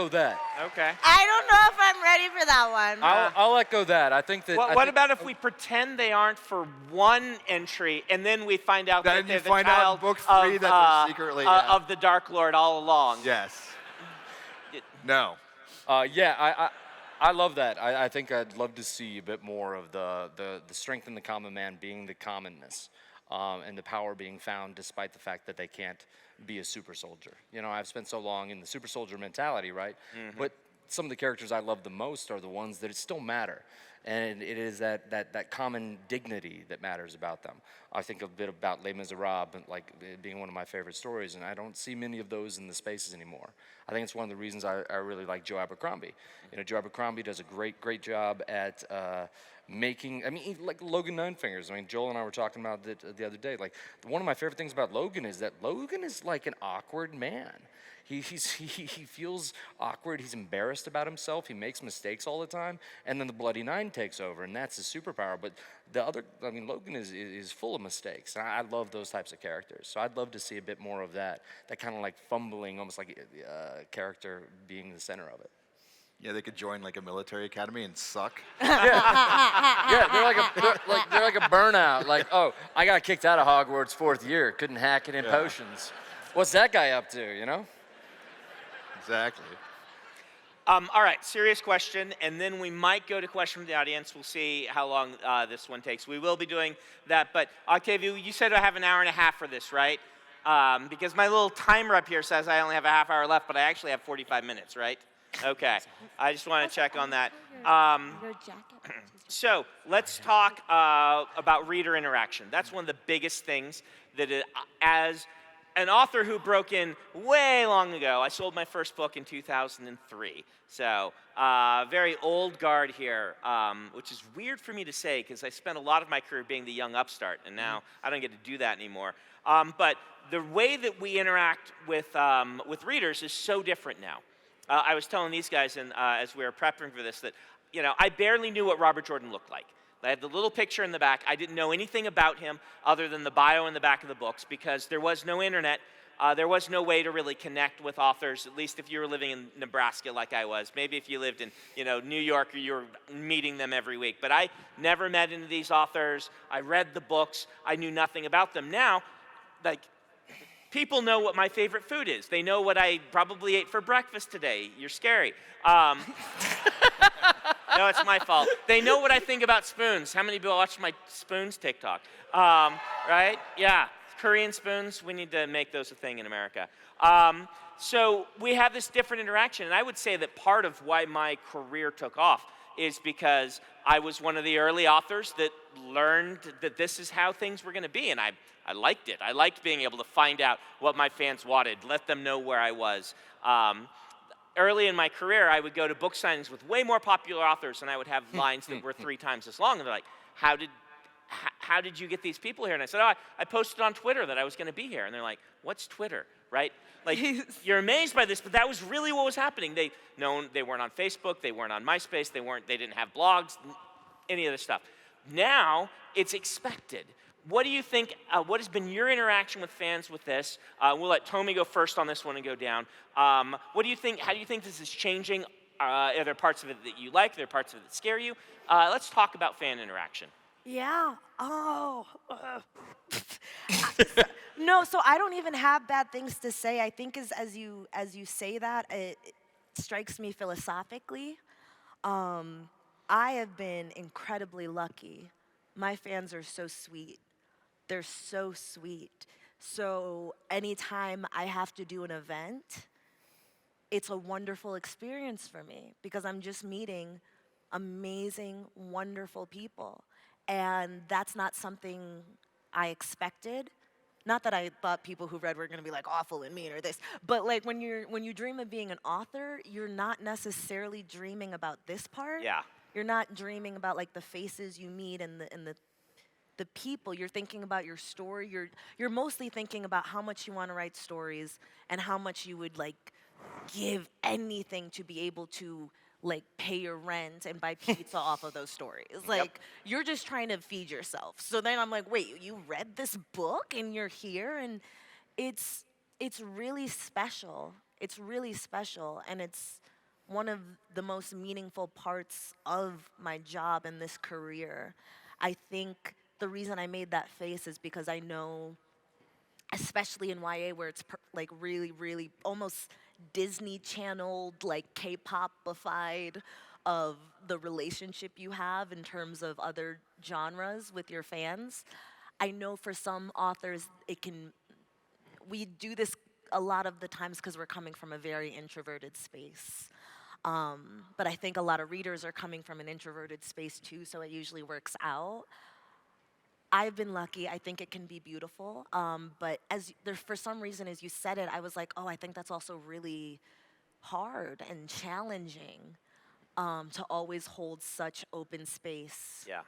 that. Okay. I don't know if I'm ready for that one. I'll echo that. I think that. Well, I what think- about if we pretend they aren't for one entry, and then we find out Then that they're you the find out in child book of, 3 that they're secretly, yeah. of the Dark Lord all along? Yes. No. Yeah, I love that. I think I'd love to see a bit more of the strength in the common man being the commonness, and the power being found despite the fact that they can't be a super soldier. You know, I've spent so long in the super soldier mentality, right? But some of the characters I love the most are the ones that still matter. And it is that common dignity that matters about them. I think a bit about Les Miserables, like being one of my favorite stories, and I don't see many of those in the spaces anymore. I think it's one of the reasons I really like Joe Abercrombie. You know, Joe Abercrombie does a great job at making, I mean, like Logan Ninefingers. I mean, Joel and I were talking about it the other day. Like, one of my favorite things about Logan is that Logan is like an awkward man. He feels awkward. He's embarrassed about himself. He makes mistakes all the time. And then the Bloody Nine takes over, and that's his superpower. But the other, I mean, Logan is full of mistakes. And I love those types of characters. So I'd love to see a bit more of that kind of like fumbling, almost like character being the center of it. Yeah, they could join like a military academy and suck. Yeah, they're like a burnout. Like, oh, I got kicked out of Hogwarts 4th year. Couldn't hack it in potions. What's that guy up to, you know? Exactly. All right, serious question, and then we might go to question from the audience. We'll see how long this one takes. We will be doing that, but Octavio, you said I have an hour and a half for this, right? Because my little timer up here says I only have a half hour left, but I actually have 45 minutes, right? Okay, I just want to check on that. So let's talk about reader interaction. That's one of the biggest things that as an author who broke in way long ago. I sold my first book in 2003. So very old guard here, which is weird for me to say because I spent a lot of my career being the young upstart, and now I don't get to do that anymore. But the way that we interact with readers is so different now. I was telling these guys as we were prepping for this that, you know, I barely knew what Robert Jordan looked like. I had the little picture in the back. I didn't know anything about him other than the bio in the back of the books because there was no internet. There was no way to really connect with authors, at least if you were living in Nebraska like I was. Maybe if you lived in, you know, New York, or you were meeting them every week. But I never met any of these authors. I read the books. I knew nothing about them. Now, like, people know what my favorite food is. They know what I probably ate for breakfast today. You're scary. No, it's my fault. They know what I think about spoons. How many people watch my spoons TikTok? Right? Yeah, Korean spoons. We need to make those a thing in America. So we have this different interaction, and I would say that part of why my career took off is because I was one of the early authors that learned that this is how things were going to be, and I liked it. I liked being able to find out what my fans wanted, let them know where I was. Early in my career, I would go to book signings with way more popular authors, and I would have lines that were 3 times as long. And they're like, how did you get these people here? And I said, oh, I posted on Twitter that I was going to be here. And they're like, what's Twitter, right? Like, you're amazed by this, but that was really what was happening. They weren't on Facebook, they weren't on MySpace, they didn't have blogs, any of this stuff. Now, it's expected. What do you think, what has been your interaction with fans with this? We'll let Tomi go first on this one and go down. What do you think, how do you think this is changing? Are there parts of it that you like? Are there parts of it that scare you? Let's talk about fan interaction. Yeah. Oh. No, so I don't even have bad things to say. I think as you say that, it strikes me philosophically. I have been incredibly lucky. My fans are so sweet. They're so sweet. So anytime I have to do an event, it's a wonderful experience for me because I'm just meeting amazing, wonderful people. And that's not something I expected. Not that I thought people who read were going to be like awful and mean or this, but like when you dream of being an author, you're not necessarily dreaming about this part. Yeah. You're not dreaming about like the faces you meet and the people. You're thinking about your story. You're mostly thinking about how much you want to write stories and how much you would like give anything to be able to like pay your rent and buy pizza off of those stories. Like you're just trying to feed yourself. So then I'm like, wait, you read this book and you're here, and it's really special. It's really special, and it's one of the most meaningful parts of my job and this career. I think the reason I made that face is because I know, especially in YA where it's like really, really almost Disney channeled, like K-pop-ified of the relationship you have in terms of other genres with your fans. I know for some authors we do this a lot of the times because we're coming from a very introverted space. But I think a lot of readers are coming from an introverted space too, so it usually works out. I've been lucky. I think it can be beautiful. But for some reason, as you said it, I was like, oh, I think that's also really hard and challenging to always hold such open space Yeah.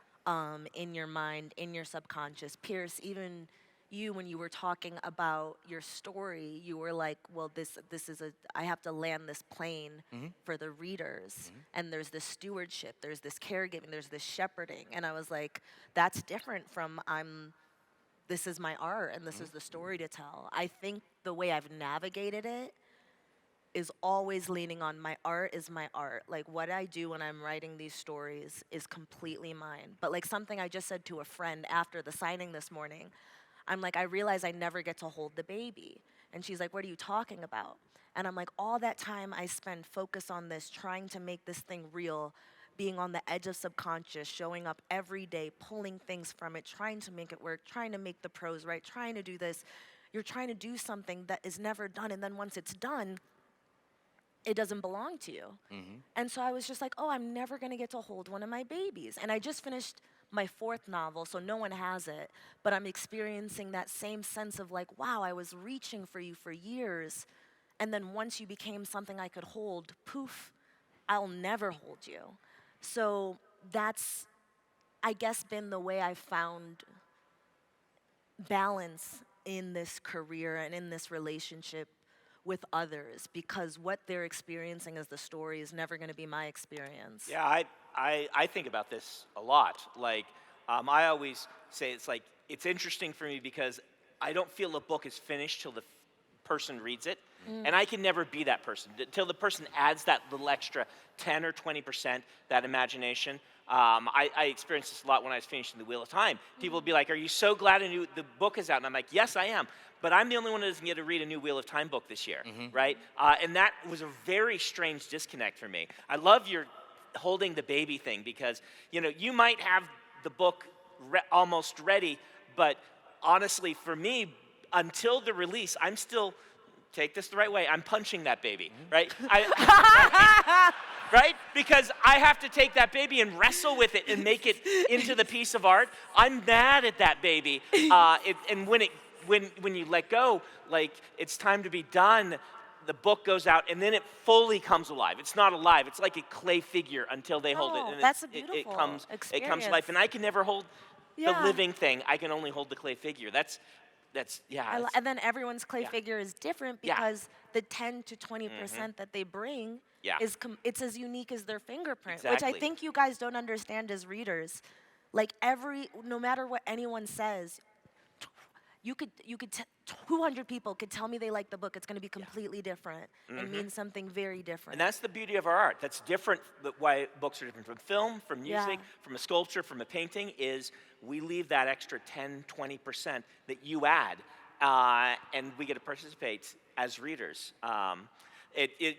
in your mind, in your subconscious. Pierce, even you, when you were talking about your story, you were like, well, I have to land this plane for the readers. And there's this stewardship, there's this caregiving, there's this shepherding. And I was like, that's different from this is my art and this is the story to tell. I think the way I've navigated it is always leaning on my art is my art. Like what I do when I'm writing these stories is completely mine. But like something I just said to a friend after the signing this morning, I'm like, I realize I never get to hold the baby. And she's like, what are you talking about? And I'm like, all that time I spend focused on this, trying to make this thing real, being on the edge of subconscious, showing up every day, pulling things from it, trying to make it work, trying to make the prose right, trying to do this. You're trying to do something that is never done, and then once it's done, it doesn't belong to you. And so I was just like, oh, I'm never gonna get to hold one of my babies. And I just finished my 4th novel, so no one has it, but I'm experiencing that same sense of like, wow, I was reaching for you for years, and then once you became something I could hold, poof, I'll never hold you. So that's, I guess, been the way I found balance in this career and in this relationship with others, because what they're experiencing as the story is never going to be my experience. Yeah, I think about this a lot. Like, I always say it's interesting for me because I don't feel a book is finished till the person reads it. And I can never be that person. Till the person adds that little extra 10 or 20%, that imagination. I experienced this a lot when I was finishing The Wheel of Time. People would be like, are you so glad the book is out? And I'm like, yes, I am. But I'm the only one that doesn't get to read a new Wheel of Time book this year, right? And that was a very strange disconnect for me. I love your holding the baby thing because, you might have the book almost ready, but honestly, for me, until the release, I'm still, take this the right way, I'm punching that baby, right? Right? Because I have to take that baby and wrestle with it and make it into the piece of art. I'm mad at that baby. And when you let go, like it's time to be done, the book goes out and then it fully comes alive. It's not alive. It's like a clay figure until they hold it. And that's a beautiful it comes experience. to life. And I can never hold the living thing. I can only hold the clay figure. That's and then everyone's clay figure is different because the 10 to 20% that they bring it's as unique as their fingerprint, which I think you guys don't understand as readers. Like no matter what anyone says, you could 200 people could tell me they like the book. It's going to be completely different and mean something very different. And that's the beauty of our art. That's different. Why books are different from film, from music, from a sculpture, from a painting, is we leave that extra 10, 20% that you add, and we get to participate as readers.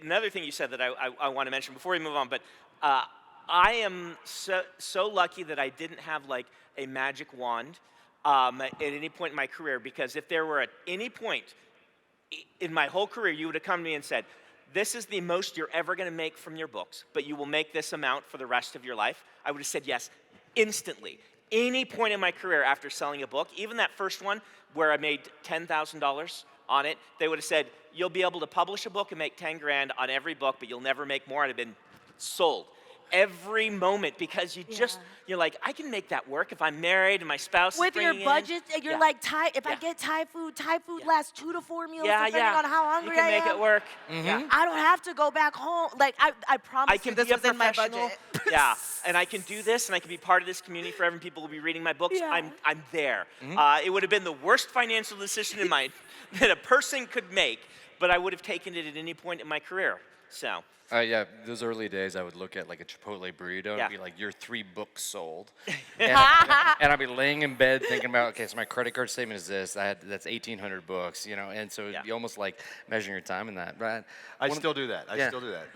Another thing you said that I want to mention before we move on, but I am so lucky that I didn't have like a magic wand at any point in my career, because if there were at any point in my whole career, you would have come to me and said, this is the most you're ever going to make from your books, but you will make this amount for the rest of your life, I would have said yes instantly. Any point in my career after selling a book, even that first one where I made $10,000 on it, they would have said, you'll be able to publish a book and make 10 grand on every book, but you'll never make more. I'd have been sold. every moment because you're like, I can make that work if I'm married and my spouse With is your bringing in. budget, and you're like, if I Yeah. get Thai food lasts 2 to 4 meals Yeah, depending yeah. on how You hungry can I make am. it work. Yeah. I don't have to go back home. Like, I promise I you can this be a was in my professional. budget. Yeah, and I can do this, and I can be part of this community forever, and people will be reading my books. Yeah. I'm there. It would have been the worst financial decision that a person could make, but I would have taken it at any point in my career. So. Yeah, those early days, I would look at like a Chipotle burrito Yeah. and be like, "You're 3 books sold," and I'd be laying in bed thinking about, okay, so my credit card statement is this. That's 1,800 books, you know, and so Yeah. you almost like measuring your time in that, right? I still do that. I still do that.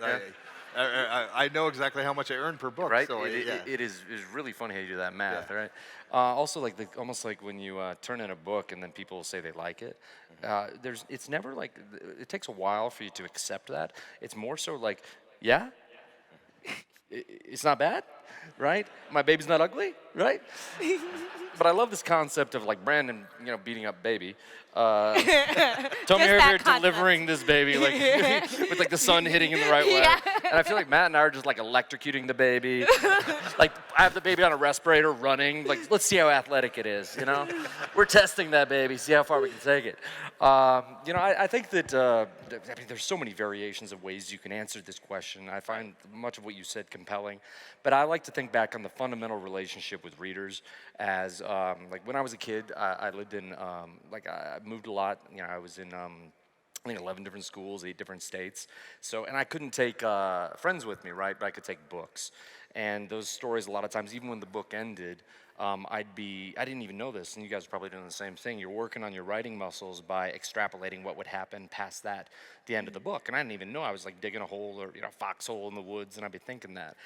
I know exactly how much I earn per book. Right? So It is really funny how you do that math, Yeah. right? Also, like almost like when you turn in a book and then people say they like it. It's never like it takes a while for you to accept that. It's more so like, yeah, it's not bad, right? My baby's not ugly, right? But I love this concept of like Brandon, beating up baby. Tomi over here delivering this baby like with like the sun hitting in the right way. Yeah. And I feel like Matt and I are just like electrocuting the baby. Like I have the baby on a respirator running. Like let's see how athletic it is, We're testing that baby, see how far we can take it. I think that there's so many variations of ways you can answer this question. I find much of what you said compelling, but I like to think back on the fundamental relationship with readers as like when I was a kid, I lived in I moved a lot. I was in I think 11 different schools, 8 different states. So, and I couldn't take friends with me, right? But I could take books. And those stories, a lot of times, even when the book ended, I didn't even know this, and you guys are probably doing the same thing. You're working on your writing muscles by extrapolating what would happen past that, the end of the book. And I didn't even know. I was like digging a hole or, a foxhole in the woods, and I'd be thinking that.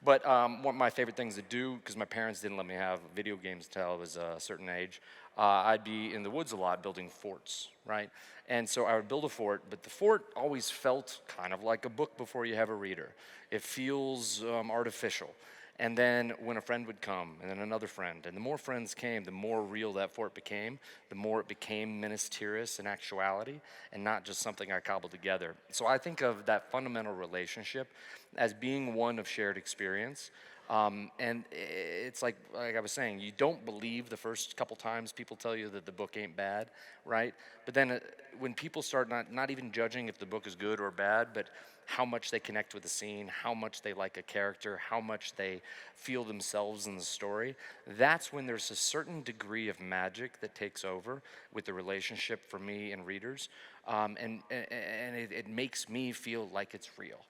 But one of my favorite things to do, because my parents didn't let me have video games until I was a certain age, I'd be in the woods a lot building forts, right? And so I would build a fort, but the fort always felt kind of like a book before you have a reader. It feels artificial. And then when a friend would come, and then another friend, and the more friends came, the more real that fort became, the more it became Minas Tirith in actuality, and not just something I cobbled together. So I think of that fundamental relationship as being one of shared experience. And it's like I was saying, you don't believe the first couple times people tell you that the book ain't bad, right? But then when people start not even judging if the book is good or bad, but how much they connect with the scene, how much they like a character, how much they feel themselves in the story, that's when there's a certain degree of magic that takes over with the relationship for me and readers. And it makes me feel like it's real.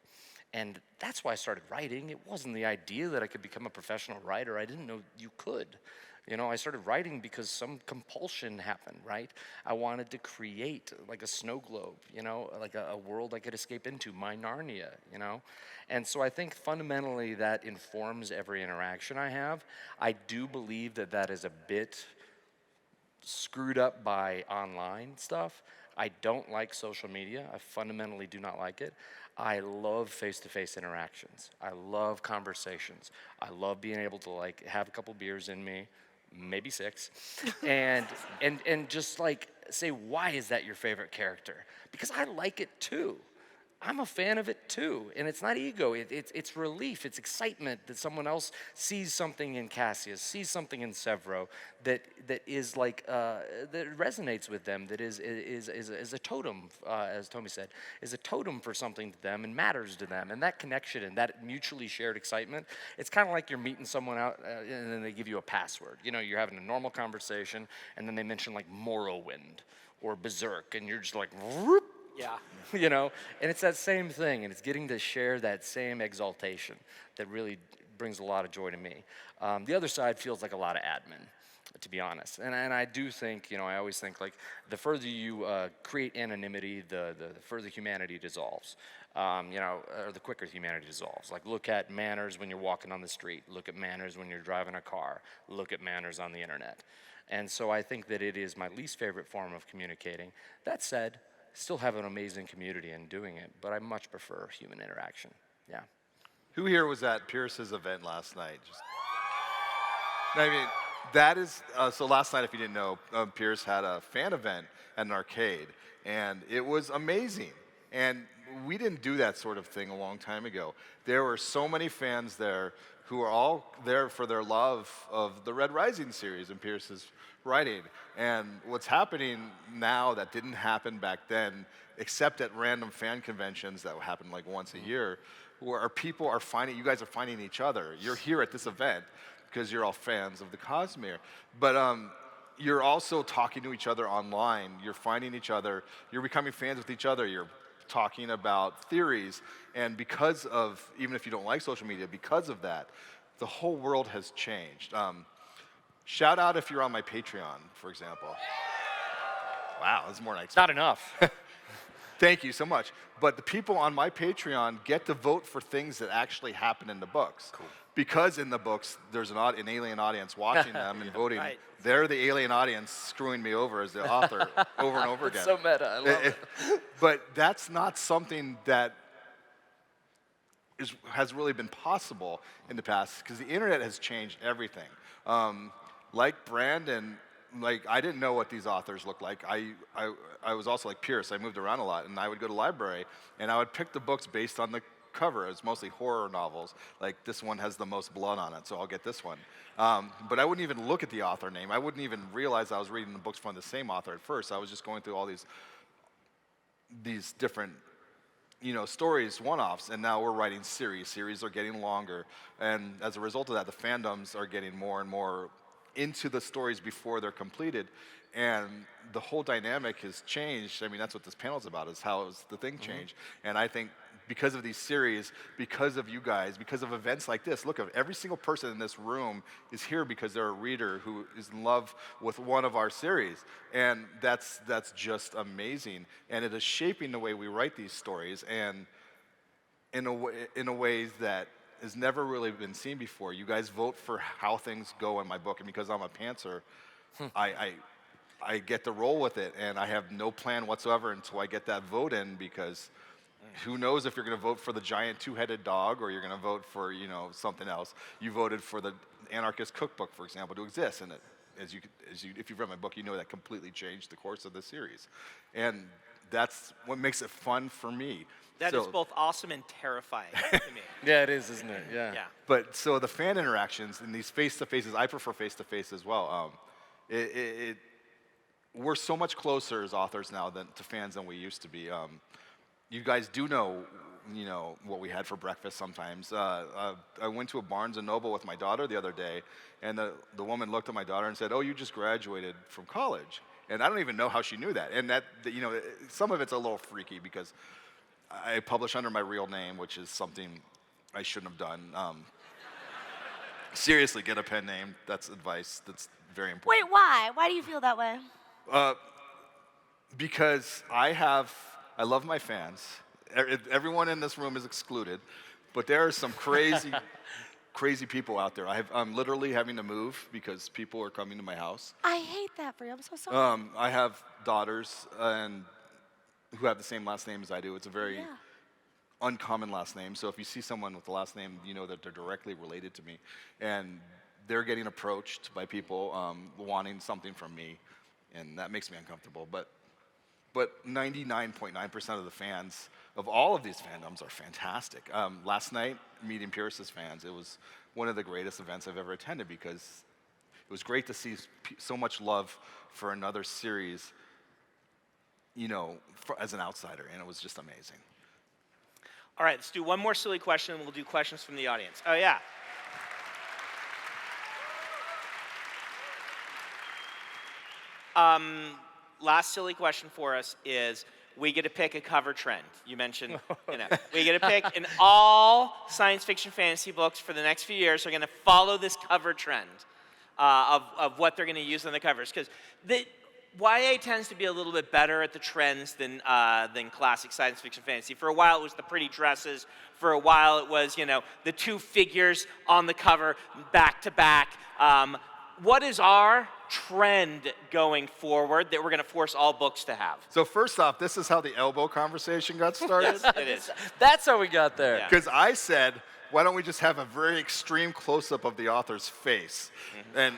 And that's why I started writing. It wasn't the idea that I could become a professional writer. I didn't know you could. I started writing because some compulsion happened, right? I wanted to create like a snow globe, like a world I could escape into, my Narnia, And so I think fundamentally that informs every interaction I have. I do believe that is a bit screwed up by online stuff. I don't like social media. I fundamentally do not like it. I love face-to-face interactions. I love conversations. I love being able to like have a couple beers in me, maybe 6, and just like say, why is that your favorite character? Because I like it too. I'm a fan of it too, and it's not ego. It's relief. It's excitement that someone else sees something in Cassius, sees something in Severo that is like that resonates with them. That is a totem, as Tomi said, is a totem for something to them and matters to them. And that connection and that mutually shared excitement, it's kind of like you're meeting someone out and then they give you a password. You're having a normal conversation, and then they mention like Morrowind or Berserk, and you're just like, whoop. Yeah. And it's that same thing, and it's getting to share that same exaltation that really brings a lot of joy to me. The other side feels like a lot of admin, to be honest. And I do think, I always think like the further you create anonymity, the further humanity dissolves. Or the quicker humanity dissolves. Like look at manners when you're walking on the street. Look at manners when you're driving a car. Look at manners on the internet. And so I think that it is my least favorite form of communicating. That said, still have an amazing community in doing it, but I much prefer human interaction. Yeah. Who here was at Pierce's event last night? I mean, that is, so last night, if you didn't know, Pierce had a fan event at an arcade, and it was amazing. And we didn't do that sort of thing a long time ago. There were so many fans there who are all there for their love of the Red Rising series and Pierce's writing. And what's happening now that didn't happen back then, except at random fan conventions that happen like once a year, where people are finding, you guys are finding each other. You're here at this event because you're all fans of the Cosmere. But you're also talking to each other online. You're finding each other. You're becoming fans with each other. You're talking about theories. And because of, even if you don't like social media, because of that, the whole world has changed. Shout out if you're on my Patreon, for example. Wow, that's more than I expected. Not enough. Thank you so much. But the people on my Patreon get to vote for things that actually happen in the books. Cool. Because in the books, there's an alien audience watching them and voting. Right. They're the alien audience screwing me over as the author over and over again. So meta, I love it. But that's not something that has really been possible in the past, because the internet has changed everything. Like Brandon, like I didn't know what these authors looked like. I was also like Pierce. I moved around a lot, and I would go to the library, and I would pick the books based on the cover. It's mostly horror novels. Like this one has the most blood on it, so I'll get this one. But I wouldn't even look at the author name. I wouldn't even realize I was reading the books from the same author at first. I was just going through all these different, stories, one-offs, and now we're writing series. Series are getting longer, and as a result of that, the fandoms are getting more and more into the stories before they're completed, and the whole dynamic has changed. I mean, that's what this panel is about, is how has the thing changed. And I think because of these series, because of you guys, because of events like this, look, every single person in this room is here because they're a reader who is in love with one of our series. And that's just amazing. And it is shaping the way we write these stories, and in a way that has never really been seen before. You guys vote for how things go in my book, and because I'm a pantser, I get to roll with it, and I have no plan whatsoever until I get that vote in, because who knows if you're going to vote for the giant two-headed dog or you're going to vote for, something else. You voted for the anarchist cookbook, for example, to exist, and if you've read my book, you know that completely changed the course of the series. And that's what makes it fun for me. That is both awesome and terrifying to me. Yeah, it is, isn't it? Yeah. But so the fan interactions and these face-to-faces, I prefer face-to-face as well. We're so much closer as authors now to fans than we used to be. You guys do know, what we had for breakfast sometimes. I went to a Barnes & Noble with my daughter the other day, and the woman looked at my daughter and said, "Oh, you just graduated from college." And I don't even know how she knew that. And that some of it's a little freaky because I publish under my real name, which is something I shouldn't have done. Seriously, get a pen name. That's advice. That's very important. Wait, why? Why do you feel that way? Because I love my fans. Everyone in this room is excluded, but there are some crazy, crazy people out there. I'm literally having to move because people are coming to my house. I hate that for you. I'm so sorry. I have daughters who have the same last name as I do. It's a very uncommon last name. So if you see someone with the last name, you know that they're directly related to me. And they're getting approached by people wanting something from me, and that makes me uncomfortable. But 99.9% of the fans of all of these fandoms are fantastic. Last night, meeting Pierce's fans, it was one of the greatest events I've ever attended, because it was great to see so much love for another series, as an outsider, and it was just amazing. All right, let's do one more silly question, and we'll do questions from the audience. Oh, yeah. Last silly question for us is, we get to pick a cover trend. You mentioned, we get to pick in all science fiction fantasy books for the next few years. We're going to follow this cover trend of what they're going to use on the covers. Because the YA tends to be a little bit better at the trends than classic science fiction fantasy. For a while, it was the pretty dresses. For a while, it was, the two figures on the cover back to back. What is our trend going forward that we're going to force all books to have? So first off, this is how the elbow conversation got started. Yes, it is. That's how we got there. Yeah. Because I said, why don't we just have a very extreme close-up of the author's face and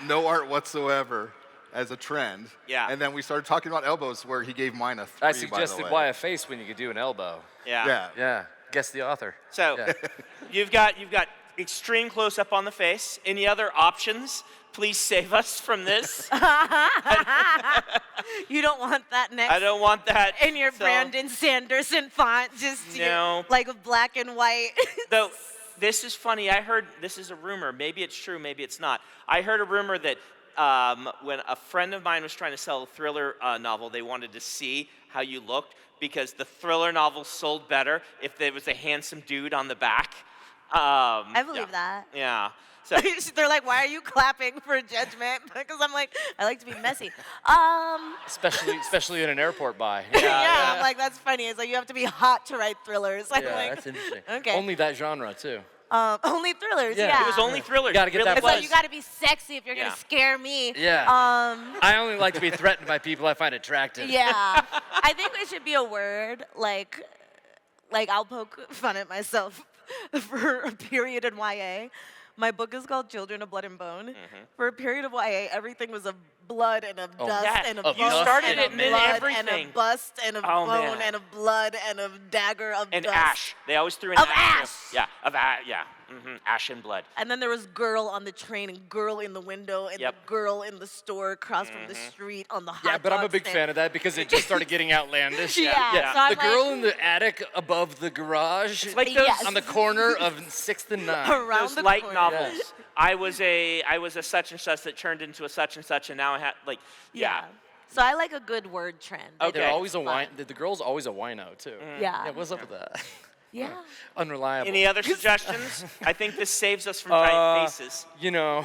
no art whatsoever? as a trend. Yeah. And then we started talking about elbows, where he gave mine a 3, I by the suggested way. why a face when you could do an elbow. Yeah. Yeah. Yeah. Guess the author. So Yeah. you've got extreme close up on the face. Any other options? Please save us from this. You don't want that next I don't want that. in your So- Brandon Sanderson font, just No. like black and white. Though, this is funny. I heard, this is a rumor. Maybe it's true, maybe it's not. I heard a rumor that when a friend of mine was trying to sell a thriller novel, they wanted to see how you looked because the thriller novel sold better if there was a handsome dude on the back. I believe that. Yeah. So, They're like, why are you clapping for judgment? Because I'm like, I like to be messy. Especially in an airport buy. Yeah, I'm like, that's funny. It's like you have to be hot to write thrillers. I'm Yeah, like, that's interesting. Okay. Only that genre too. Only thrillers, Yeah. yeah. it was only thrillers. Gotta get really that It's was. like you got to be sexy if you're Yeah. gonna scare me. Yeah. I only like to be threatened by people I find attractive. Yeah. I think it should be a word like I'll poke fun at myself for a period in YA. My book is called Children of Blood and Bone. For a period of YA, everything was of blood and of dust yeah. and of Of bust dust started and it of and then blood and everything. of bust and of Oh, bone man. and of blood and of dagger of And dust. ash. They always threw in Of ash. ash. Yeah, yeah. Ash and blood. And then there was girl on the train and girl in the window and Yep. the girl in the store across from the street on the hot Yeah, but I'm a dog big stand. fan of that because it just started getting outlandish. Yeah, Yeah. so I'm The like, girl in the attic above the garage like those- Yes. on the corner of 6th and 9. around Those the light corner. novels. Yes. I was a such and such that turned into a such and such, and now I have like yeah. So I like a good word trend. I Okay. They're think always it's a fun. wine. The girl's always a wino too. Yeah. Yeah, what's up with that? Yeah. Unreliable. Any other suggestions? I think this saves us from giant faces. You know,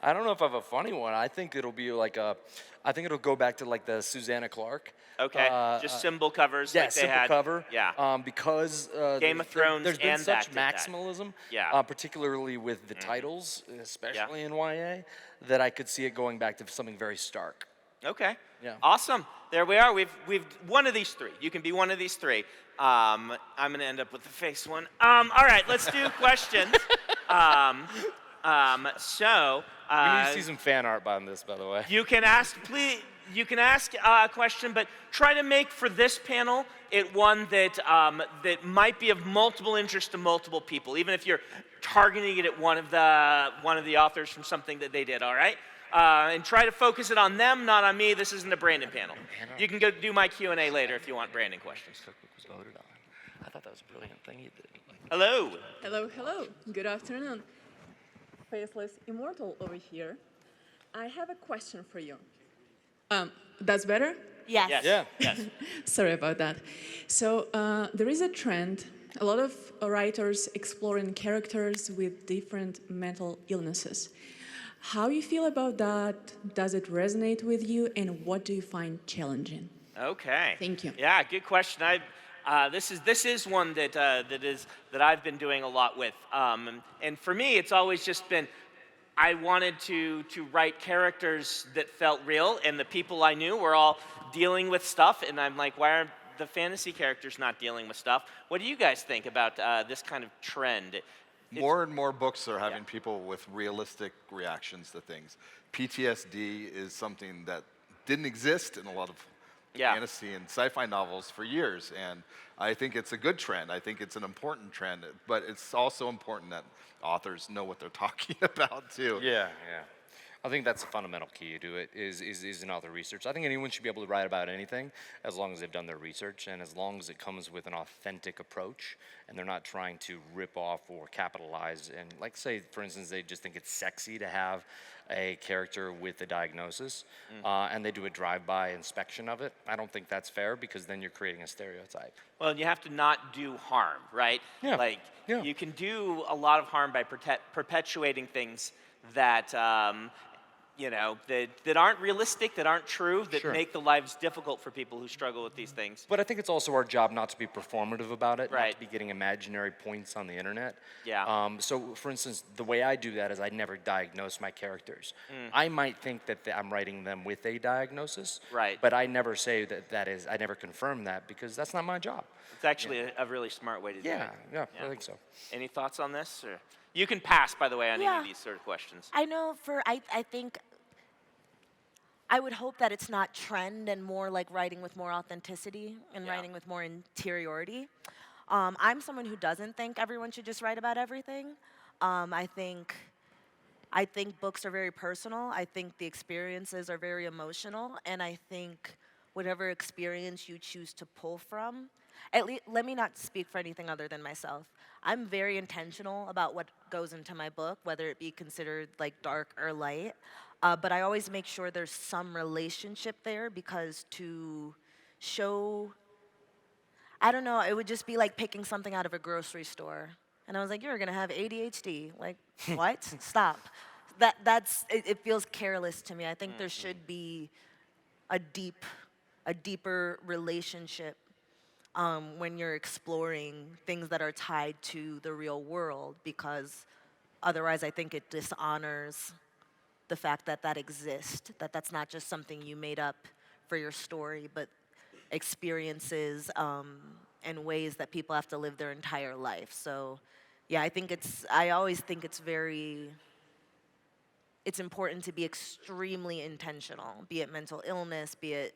I don't know if I have a funny one. I think it'll be like I think it'll go back to like the Susanna Clark. Okay, just symbol covers Yeah, like they simple had. cover. Yeah. Because Game of Thrones there's been and that such did that. maximalism, Yeah. particularly with the titles, especially in YA, that I could see it going back to something very stark. Okay. Yeah. Awesome. There we are. We've one of these three. You can be one of these three. I'm gonna end up with the face one. All right, let's do questions. So We need to see some fan art on this, by the way. you can ask, please. You can ask a question, but try to make for this panel it one that that might be of multiple interest to multiple people, even if you're targeting it at one of the authors from something that they did. All right, and try to focus it on them, not on me. This isn't a Brandon panel. You can go do my Q&A later if you want Brandon questions. I thought that was a brilliant thing you did. Hello. Hello, hello. Good afternoon. Faceless Immortal over here. I have a question for you. That's better? Yes. Yes. Yeah. Yes. Sorry about that. So there is a trend, a lot of writers exploring characters with different mental illnesses. How you feel about that? Does it resonate with you? And what do you find challenging? Okay. Thank you. Yeah, good question. This is one that I've been doing a lot with, and for me, it's always just been. I wanted to write characters that felt real, and the people I knew were all dealing with stuff, and I'm like, why aren't the fantasy characters not dealing with stuff? What do you guys think about this kind of trend? More and more books are having people with realistic reactions to things. PTSD is something that didn't exist in a lot of fantasy and sci-fi novels for years, and I think it's a good trend. I think it's an important trend, but it's also important that authors know what they're talking about too. Yeah. I think that's the fundamental key to it is an author research. I think anyone should be able to write about anything as long as they've done their research and as long as it comes with an authentic approach and they're not trying to rip off or capitalize. And like say, for instance, they just think it's sexy to have a character with a diagnosis and they do a drive-by inspection of it. I don't think that's fair because then you're creating a stereotype. Well, you have to not do harm, right? Yeah. Like, Yeah. you can do a lot of harm by perpetuating things that, that aren't realistic, that aren't true, that Sure. make the lives difficult for people who struggle with these things. But I think it's also our job not to be performative about it, not Right. to be getting imaginary points on the internet. Yeah. So, for instance, the way I do that is I never diagnose my characters. I might think that I'm writing them with a diagnosis, Right. but I never say I never confirm that because that's not my job. It's actually a really smart way to do it. Yeah, I think so. Any thoughts on this? Or you can pass, by the way, on any Yeah. of these sort of questions. I know I think I would hope that it's not trend and more like writing with more authenticity and Yeah. writing with more interiority. I'm someone who doesn't think everyone should just write about everything. Um, I think I think books are very personal. I think the experiences are very emotional, and I think whatever experience you choose to pull from, at least let me not speak for anything other than myself. I'm very intentional about what goes into my book, whether it be considered like dark or light. But I always make sure there's some relationship there because to show I don't know, it would just be like picking something out of a grocery store. And I was like, you're gonna have ADHD. Like, what? Stop. It feels careless to me. I think there should be a deeper relationship when you're exploring things that are tied to the real world because otherwise I think it dishonors the fact that that exists, that that's not just something you made up for your story, but experiences and ways that people have to live their entire life. So, yeah, I always think it's important to be extremely intentional, be it mental illness, be it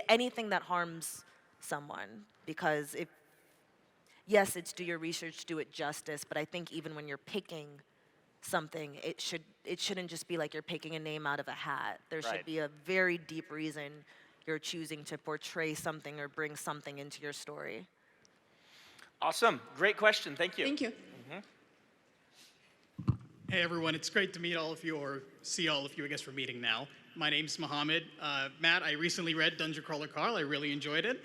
anything that harms someone. Because yes, it's do your research, do it justice, but I think even when you're picking something, it shouldn't just be like you're picking a name out of a hat. There should Right. be a very deep reason you're choosing to portray something or bring something into your story. Awesome. Great question. Thank you. Thank you. Hey everyone, it's great to meet all of you, or see all of you, I guess we're meeting now. My name's Mohammed. Matt, I recently read Dungeon Crawler Carl. I really enjoyed it.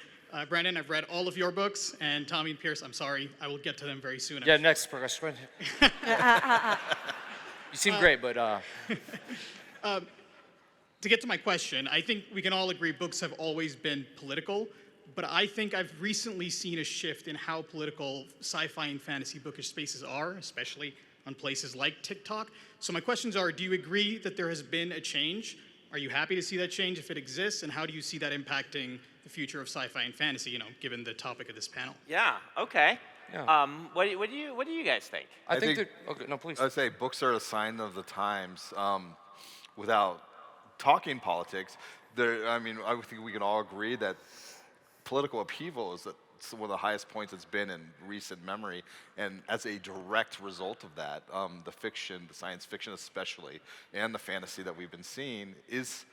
Brandon, I've read all of your books, and Tommy and Pierce, I'm sorry, I will get to them very soon. Yeah, next question. You seem great, but To get to my question, I think we can all agree books have always been political, but I think I've recently seen a shift in how political sci-fi and fantasy bookish spaces are, especially on places like TikTok. So my questions are, do you agree that there has been a change? Are you happy to see that change if it exists? And how do you see that impacting the future of sci-fi and fantasy, given the topic of this panel? Yeah. Okay. Yeah. What do you guys think? I think think- that. Okay, no, please. I'd say books are a sign of the times. Without talking politics, I think we can all agree that political upheaval is one of the highest points it's been in recent memory. And as a direct result of that, the fiction, the science fiction especially, and the fantasy that we've been seeing is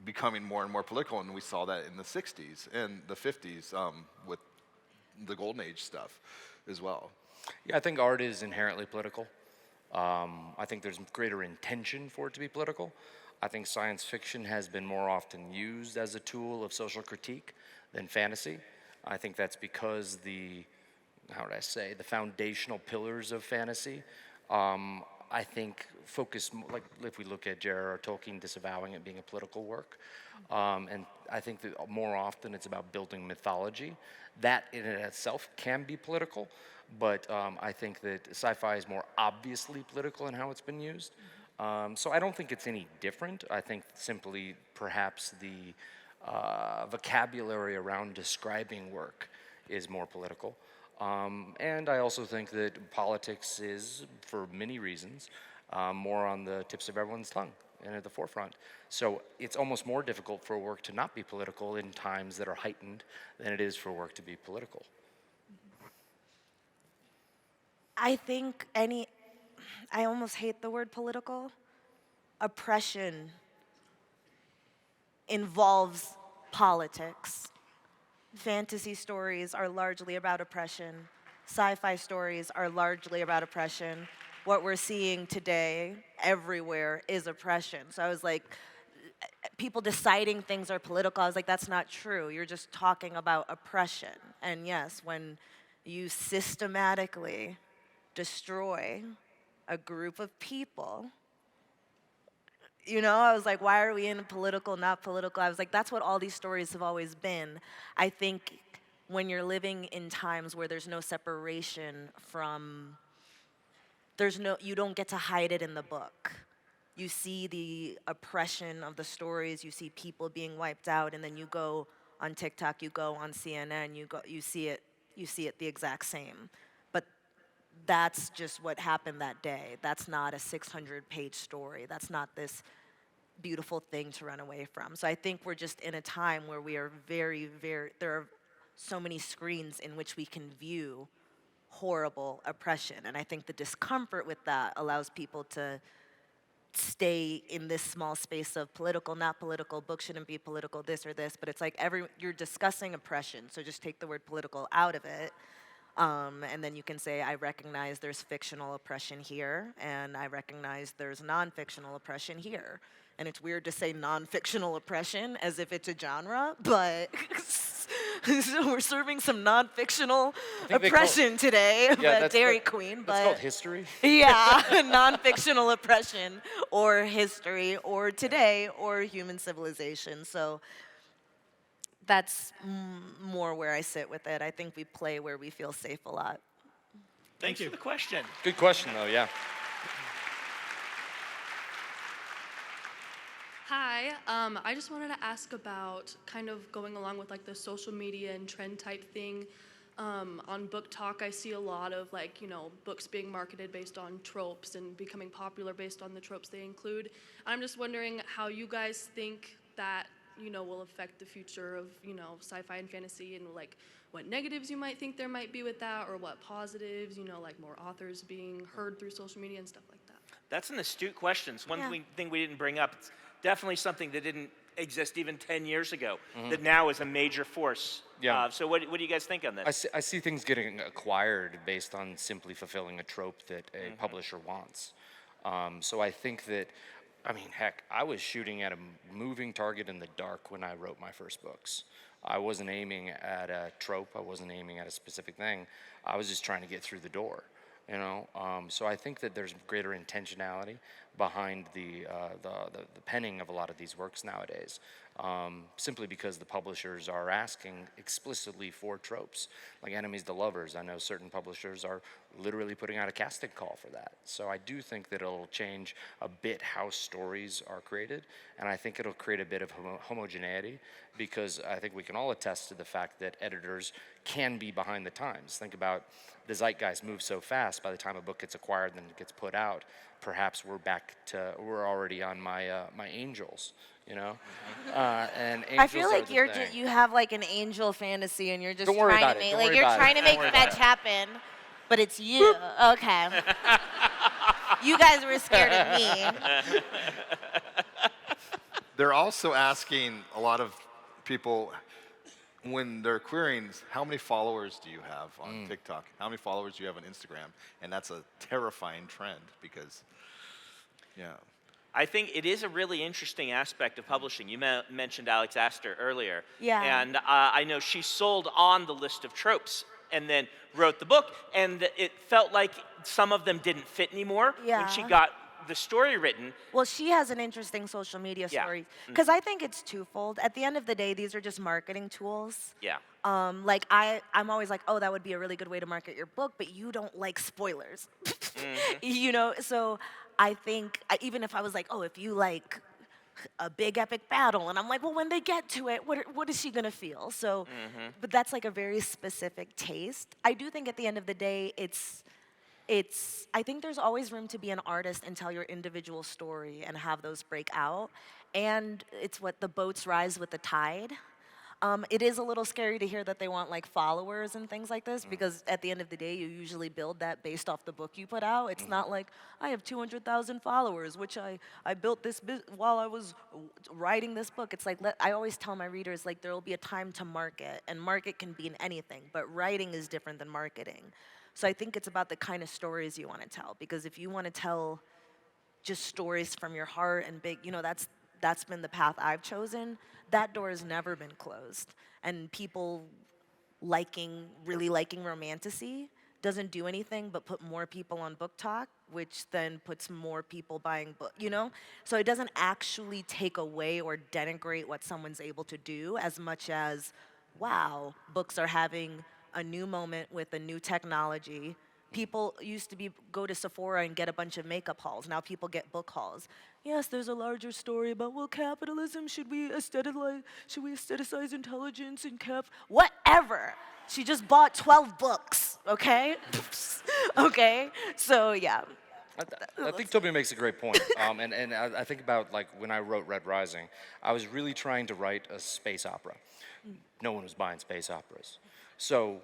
becoming more and more political. And we saw that in the 60s and the 50s with the Golden Age stuff as well. Yeah, I think art is inherently political. I think there's greater intention for it to be political. I think science fiction has been more often used as a tool of social critique than fantasy. I think that's because the foundational pillars of fantasy, I think focus, like if we look at J.R.R. Tolkien disavowing it being a political work, and I think that more often it's about building mythology. That in and of itself can be political, but I think that sci-fi is more obviously political in how it's been used. So I don't think it's any different. I think simply perhaps the vocabulary around describing work is more political. And I also think that politics is, for many reasons, more on the tips of everyone's tongue and at the forefront. So it's almost more difficult for a work to not be political in times that are heightened than it is for work to be political. I almost hate the word political. Oppression involves politics. Fantasy stories are largely about oppression. Sci-fi stories are largely about oppression. What we're seeing today everywhere is oppression. So I was like, people deciding things are political, I was like, that's not true. You're just talking about oppression. And yes, when you systematically destroy a group of people, I was like, why are we in political, not political? I was like, that's what all these stories have always been. I think when you're living in times where there's no separation from, you don't get to hide it in the book. You see the oppression of the stories, you see people being wiped out, and then you go on TikTok, you go on CNN, you see it the exact same. But that's just what happened that day. That's not a 600-page story. That's not this beautiful thing to run away from. So I think we're just in a time where we are there are so many screens in which we can view horrible oppression. And I think the discomfort with that allows people to stay in this small space of political, not political, book shouldn't be political, this or this, but it's like you're discussing oppression, so just take the word political out of it. And then you can say, I recognize there's fictional oppression here, and I recognize there's non-fictional oppression here. And it's weird to say non-fictional oppression as if it's a genre, but so we're serving some non-fictional oppression today, but Dairy Queen. That's called history. Yeah, non-fictional oppression, or history, or today, or human civilization. So that's more where I sit with it. I think we play where we feel safe a lot. Thanks for the question. Good question, though, yeah. Hi, I just wanted to ask about kind of going along with like the social media and trend type thing. On Book Talk, I see a lot of like, books being marketed based on tropes and becoming popular based on the tropes they include. I'm just wondering how you guys think that, will affect the future of, sci-fi and fantasy, and like what negatives you might think there might be with that, or what positives, like more authors being heard through social media and stuff like that. That's an astute question. It's one thing we didn't bring up. It's definitely something that didn't exist even 10 years ago, that now is a major force. Yeah. So what do you guys think on this? I see things getting acquired based on simply fulfilling a trope that a publisher wants. So I think that, heck, I was shooting at a moving target in the dark when I wrote my first books. I wasn't aiming at a trope. I wasn't aiming at a specific thing. I was just trying to get through the door. So I think that there's greater intentionality behind the penning of a lot of these works nowadays, simply because the publishers are asking explicitly for tropes, like enemies to lovers. I know certain publishers are literally putting out a casting call for that. So I do think that it'll change a bit how stories are created, and I think it'll create a bit of homogeneity, because I think we can all attest to the fact that editors can be behind the times. Think about the zeitgeist moves so fast. By the time a book gets acquired and then it gets put out, perhaps we're already on my angels, And angels I feel like are the thing. you have like an angel fantasy, and you're just Don't worry trying about to it. make Don't like worry you're about trying it. to make Don't worry fetch happen, but it's you. Okay. You guys were scared of me. They're also asking a lot of people when they're querying, how many followers do you have on TikTok? How many followers do you have on Instagram? And that's a terrifying trend because, I think it is a really interesting aspect of publishing. You mentioned Alex Astor earlier. Yeah. And I know she sold on the list of tropes and then wrote the book, and it felt like some of them didn't fit anymore when she got the story written. Well, she has an interesting social media story, because I think it's twofold. At the end of the day, these are just marketing tools. Yeah. Like I'm always like, oh, that would be a really good way to market your book, but you don't like spoilers. So I think even if I was like, oh, if you like a big epic battle, and I'm like, well, when they get to it, what is she gonna feel? So, but that's like a very specific taste. I do think at the end of the day, I think there's always room to be an artist and tell your individual story and have those break out. And it's what the boats rise with the tide. It is a little scary to hear that they want like followers and things like this, because at the end of the day, you usually build that based off the book you put out. It's not like, I have 200,000 followers, which I built this while I was writing this book. It's like, I always tell my readers, like, there will be a time to market, and market can be in anything, but writing is different than marketing. So I think it's about the kind of stories you want to tell, because if you want to tell just stories from your heart and big, that's been the path I've chosen. That door has never been closed. And people really liking romantasy doesn't do anything but put more people on Book Talk, which then puts more people buying books, So it doesn't actually take away or denigrate what someone's able to do as much as, wow, books are having a new moment with a new technology. People used to go to Sephora and get a bunch of makeup hauls. Now people get book hauls. Yes, there's a larger story about, well, capitalism, should we aestheticize intelligence and whatever. She just bought 12 books, okay? Okay? So, yeah. I think Toby makes a great point. And I think about like when I wrote Red Rising, I was really trying to write a space opera. No one was buying space operas. So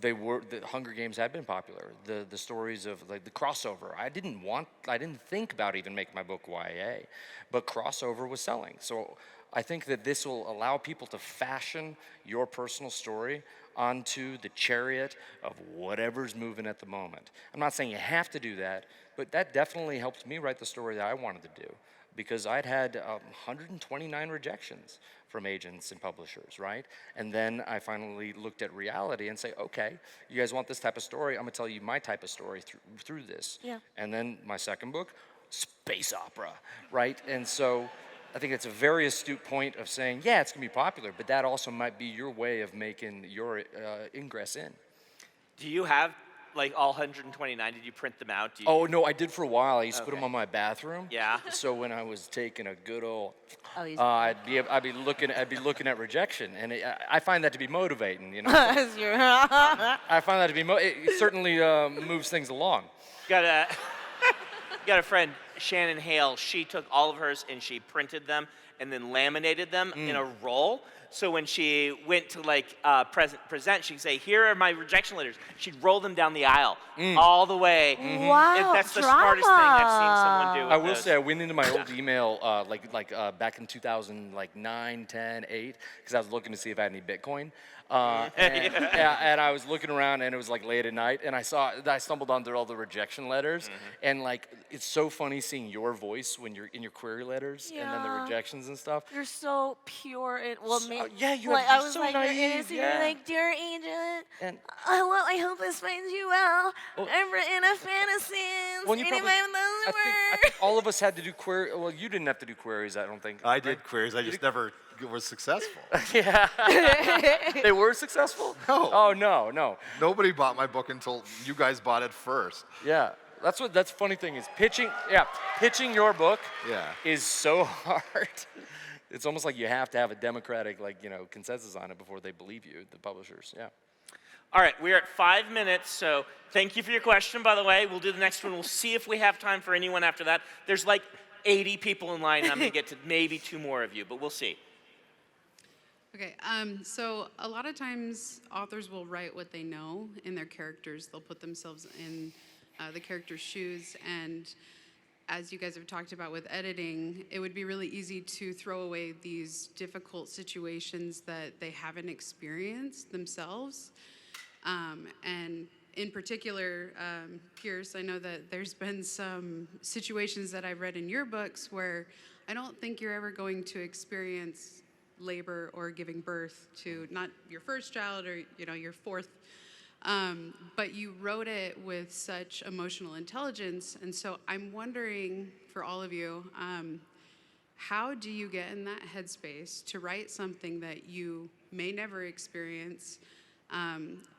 the Hunger Games had been popular. The stories of like the crossover. I didn't think about even making my book YA, but crossover was selling. So I think that this will allow people to fashion your personal story onto the chariot of whatever's moving at the moment. I'm not saying you have to do that, but that definitely helped me write the story that I wanted to do, because I'd had 129 rejections from agents and publishers, right? And then I finally looked at reality and say, okay, you guys want this type of story? I'm gonna tell you my type of story through this. Yeah. And then my second book, space opera, right? And so I think it's a very astute point of saying, yeah, it's gonna be popular, but that also might be your way of making your ingress in. Do you have like all 129? Did you print them out? Do you, Oh, no, I did for a while. I used to put Okay. them on my bathroom. Yeah. So when I was taking a good old, Oh, he's I'd be looking at rejection, and I find that to be motivating. You know, You're- I find that to be it certainly moves things along. got a got a friend, Shannon Hale. She took all of hers and she printed them and then laminated them in a roll. So when she went to like present, she'd say, "Here are my rejection letters." She'd roll them down the aisle all the way. Wow, That's the smartest thing I've seen someone do. With I will those. say I went into my old email back in 2009, 10, 8, because I was looking to see if I had any Bitcoin. And I was looking around, and it was like late at night, and I stumbled onto all the rejection letters, and like it's so funny seeing your voice when you're in your query letters, and then the Yeah. rejections and stuff. You're so pure. Yeah, you're I just was so like, naive. you're innocent. Yeah. You're like, dear agent, And I hope this finds you well. Well- I've written a fantasy. well, you probably, 85,000 I think all of us had to do query. Well, you didn't have to do queries, I don't think. I did queries. I just never was successful. Yeah. They were successful? No. Oh, no. Nobody bought my book until you guys bought it first. Yeah. That's the funny thing is pitching your book Yeah. is so hard. It's almost like you have to have a democratic consensus on it before they believe you, the publishers. Yeah. All right, we're at 5 minutes, so thank you for your question, by the way. We'll do the next one. We'll see if we have time for anyone after that. There's like 80 people in line, and I'm going to get to maybe 2 more of you, but we'll see. Okay, so a lot of times authors will write what they know in their characters. They'll put themselves in the character's shoes, and as you guys have talked about with editing, it would be really easy to throw away these difficult situations that they haven't experienced themselves. And in particular, Pierce, I know that there's been some situations that I've read in your books where I don't think you're ever going to experience labor or giving birth to not your first child or your fourth, but you wrote it with such emotional intelligence. And so I'm wondering for all of you, how do you get in that headspace to write something that you may never experience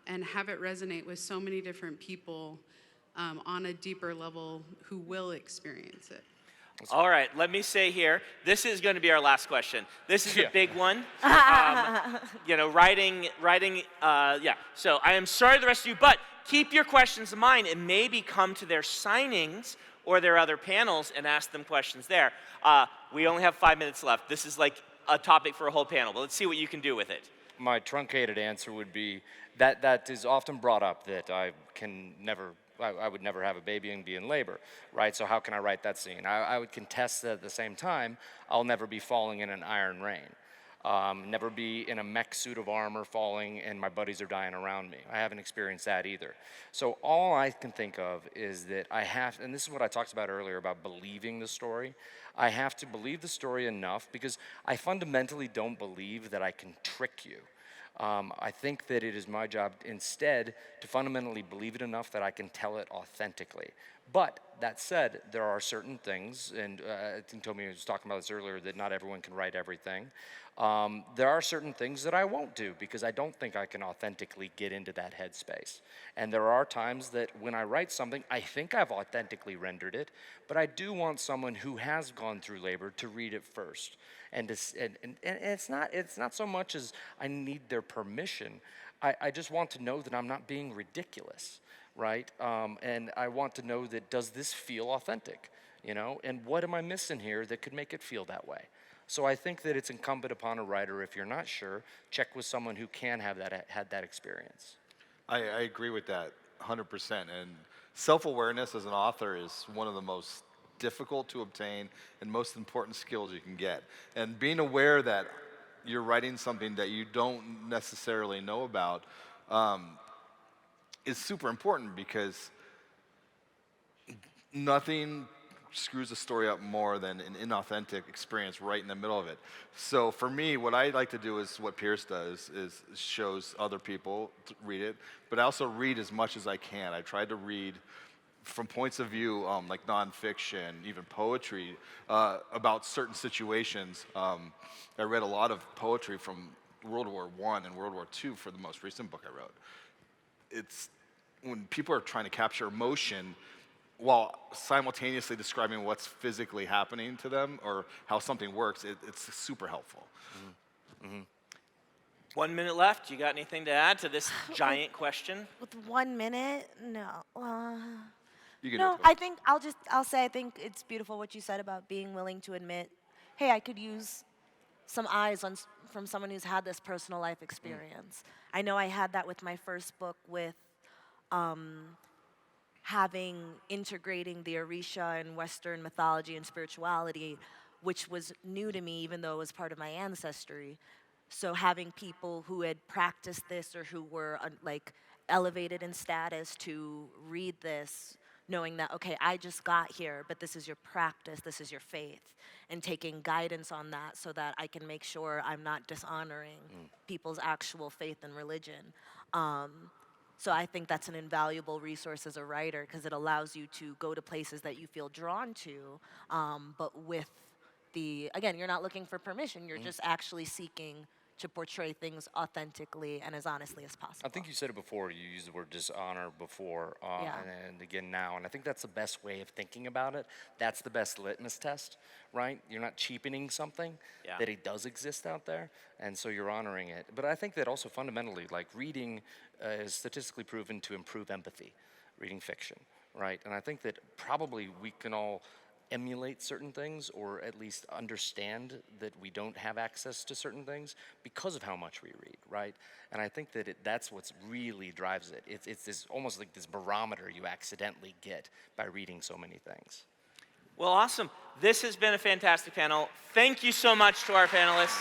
and have it resonate with so many different people on a deeper level who will experience it? All right, let me say here, this is going to be our last question. This is a big one. Writing, yeah. So I am sorry to the rest of you, but keep your questions in mind and maybe come to their signings or their other panels and ask them questions there. We only have 5 minutes left. This is like a topic for a whole panel, but let's see what you can do with it. My truncated answer would be that is often brought up that I would never have a baby and be in labor, right? So how can I write that scene? I would contest that at the same time, I'll never be falling in an iron rain. Never be in a mech suit of armor falling and my buddies are dying around me. I haven't experienced that either. So all I can think of is that I have, and this is what I talked about earlier about believing the story. I have to believe the story enough because I fundamentally don't believe that I can trick you. I think that it is my job instead to fundamentally believe it enough that I can tell it authentically. But that said, there are certain things, and I think Tomi was talking about this earlier, that not everyone can write everything. There are certain things that I won't do because I don't think I can authentically get into that headspace. And there are times that when I write something, I think I've authentically rendered it, but I do want someone who has gone through labor to read it first. And it's not so much as I need their permission. I just want to know that I'm not being ridiculous. right? And I want to know that, does this feel authentic, you know? And what am I missing here that could make it feel that way? So I think that it's incumbent upon a writer, if you're not sure, check with someone who can have had that experience. I agree with that 100%. And self-awareness as an author is one of the most difficult to obtain and most important skills you can get. And being aware that you're writing something that you don't necessarily know about is super important, because nothing screws a story up more than an inauthentic experience right in the middle of it. So for me, what I like to do is what Pierce does, is shows other people to read it, but I also read as much as I can. I try to read from points of view like nonfiction, even poetry, about certain situations. I read a lot of poetry from World War I and World War II for the most recent book I wrote. It's when people are trying to capture emotion while simultaneously describing what's physically happening to them or how something works, it's super helpful. 1 minute left. You got anything to add to this giant question? With 1 minute, no. You can No, do it. I think I'll say I think it's beautiful what you said about being willing to admit, hey, I could use some eyes from someone who's had this personal life experience. I know I had that with my first book with integrating the Orisha and Western mythology and spirituality, which was new to me, even though it was part of my ancestry. So having people who had practiced this or who were like elevated in status to read this, knowing that, okay, I just got here, but this is your practice, this is your faith, and taking guidance on that so that I can make sure I'm not dishonoring people's actual faith and religion. So I think that's an invaluable resource as a writer, because it allows you to go to places that you feel drawn to, but with again, you're not looking for permission, you're just actually seeking to portray things authentically and as honestly as possible. I think you said it before, you used the word dishonor before, Yeah. and again now, and I think that's the best way of thinking about it. That's the best litmus test, right? You're not cheapening something, Yeah. that it does exist out there, and so you're honoring it. But I think that also fundamentally, like reading is statistically proven to improve empathy, reading fiction, right? And I think that probably we can all emulate certain things, or at least understand that we don't have access to certain things because of how much we read, right? And I think that that's what's really drives it. It's this almost like this barometer you accidentally get by reading so many things. Well, awesome. This has been a fantastic panel. Thank you so much to our panelists.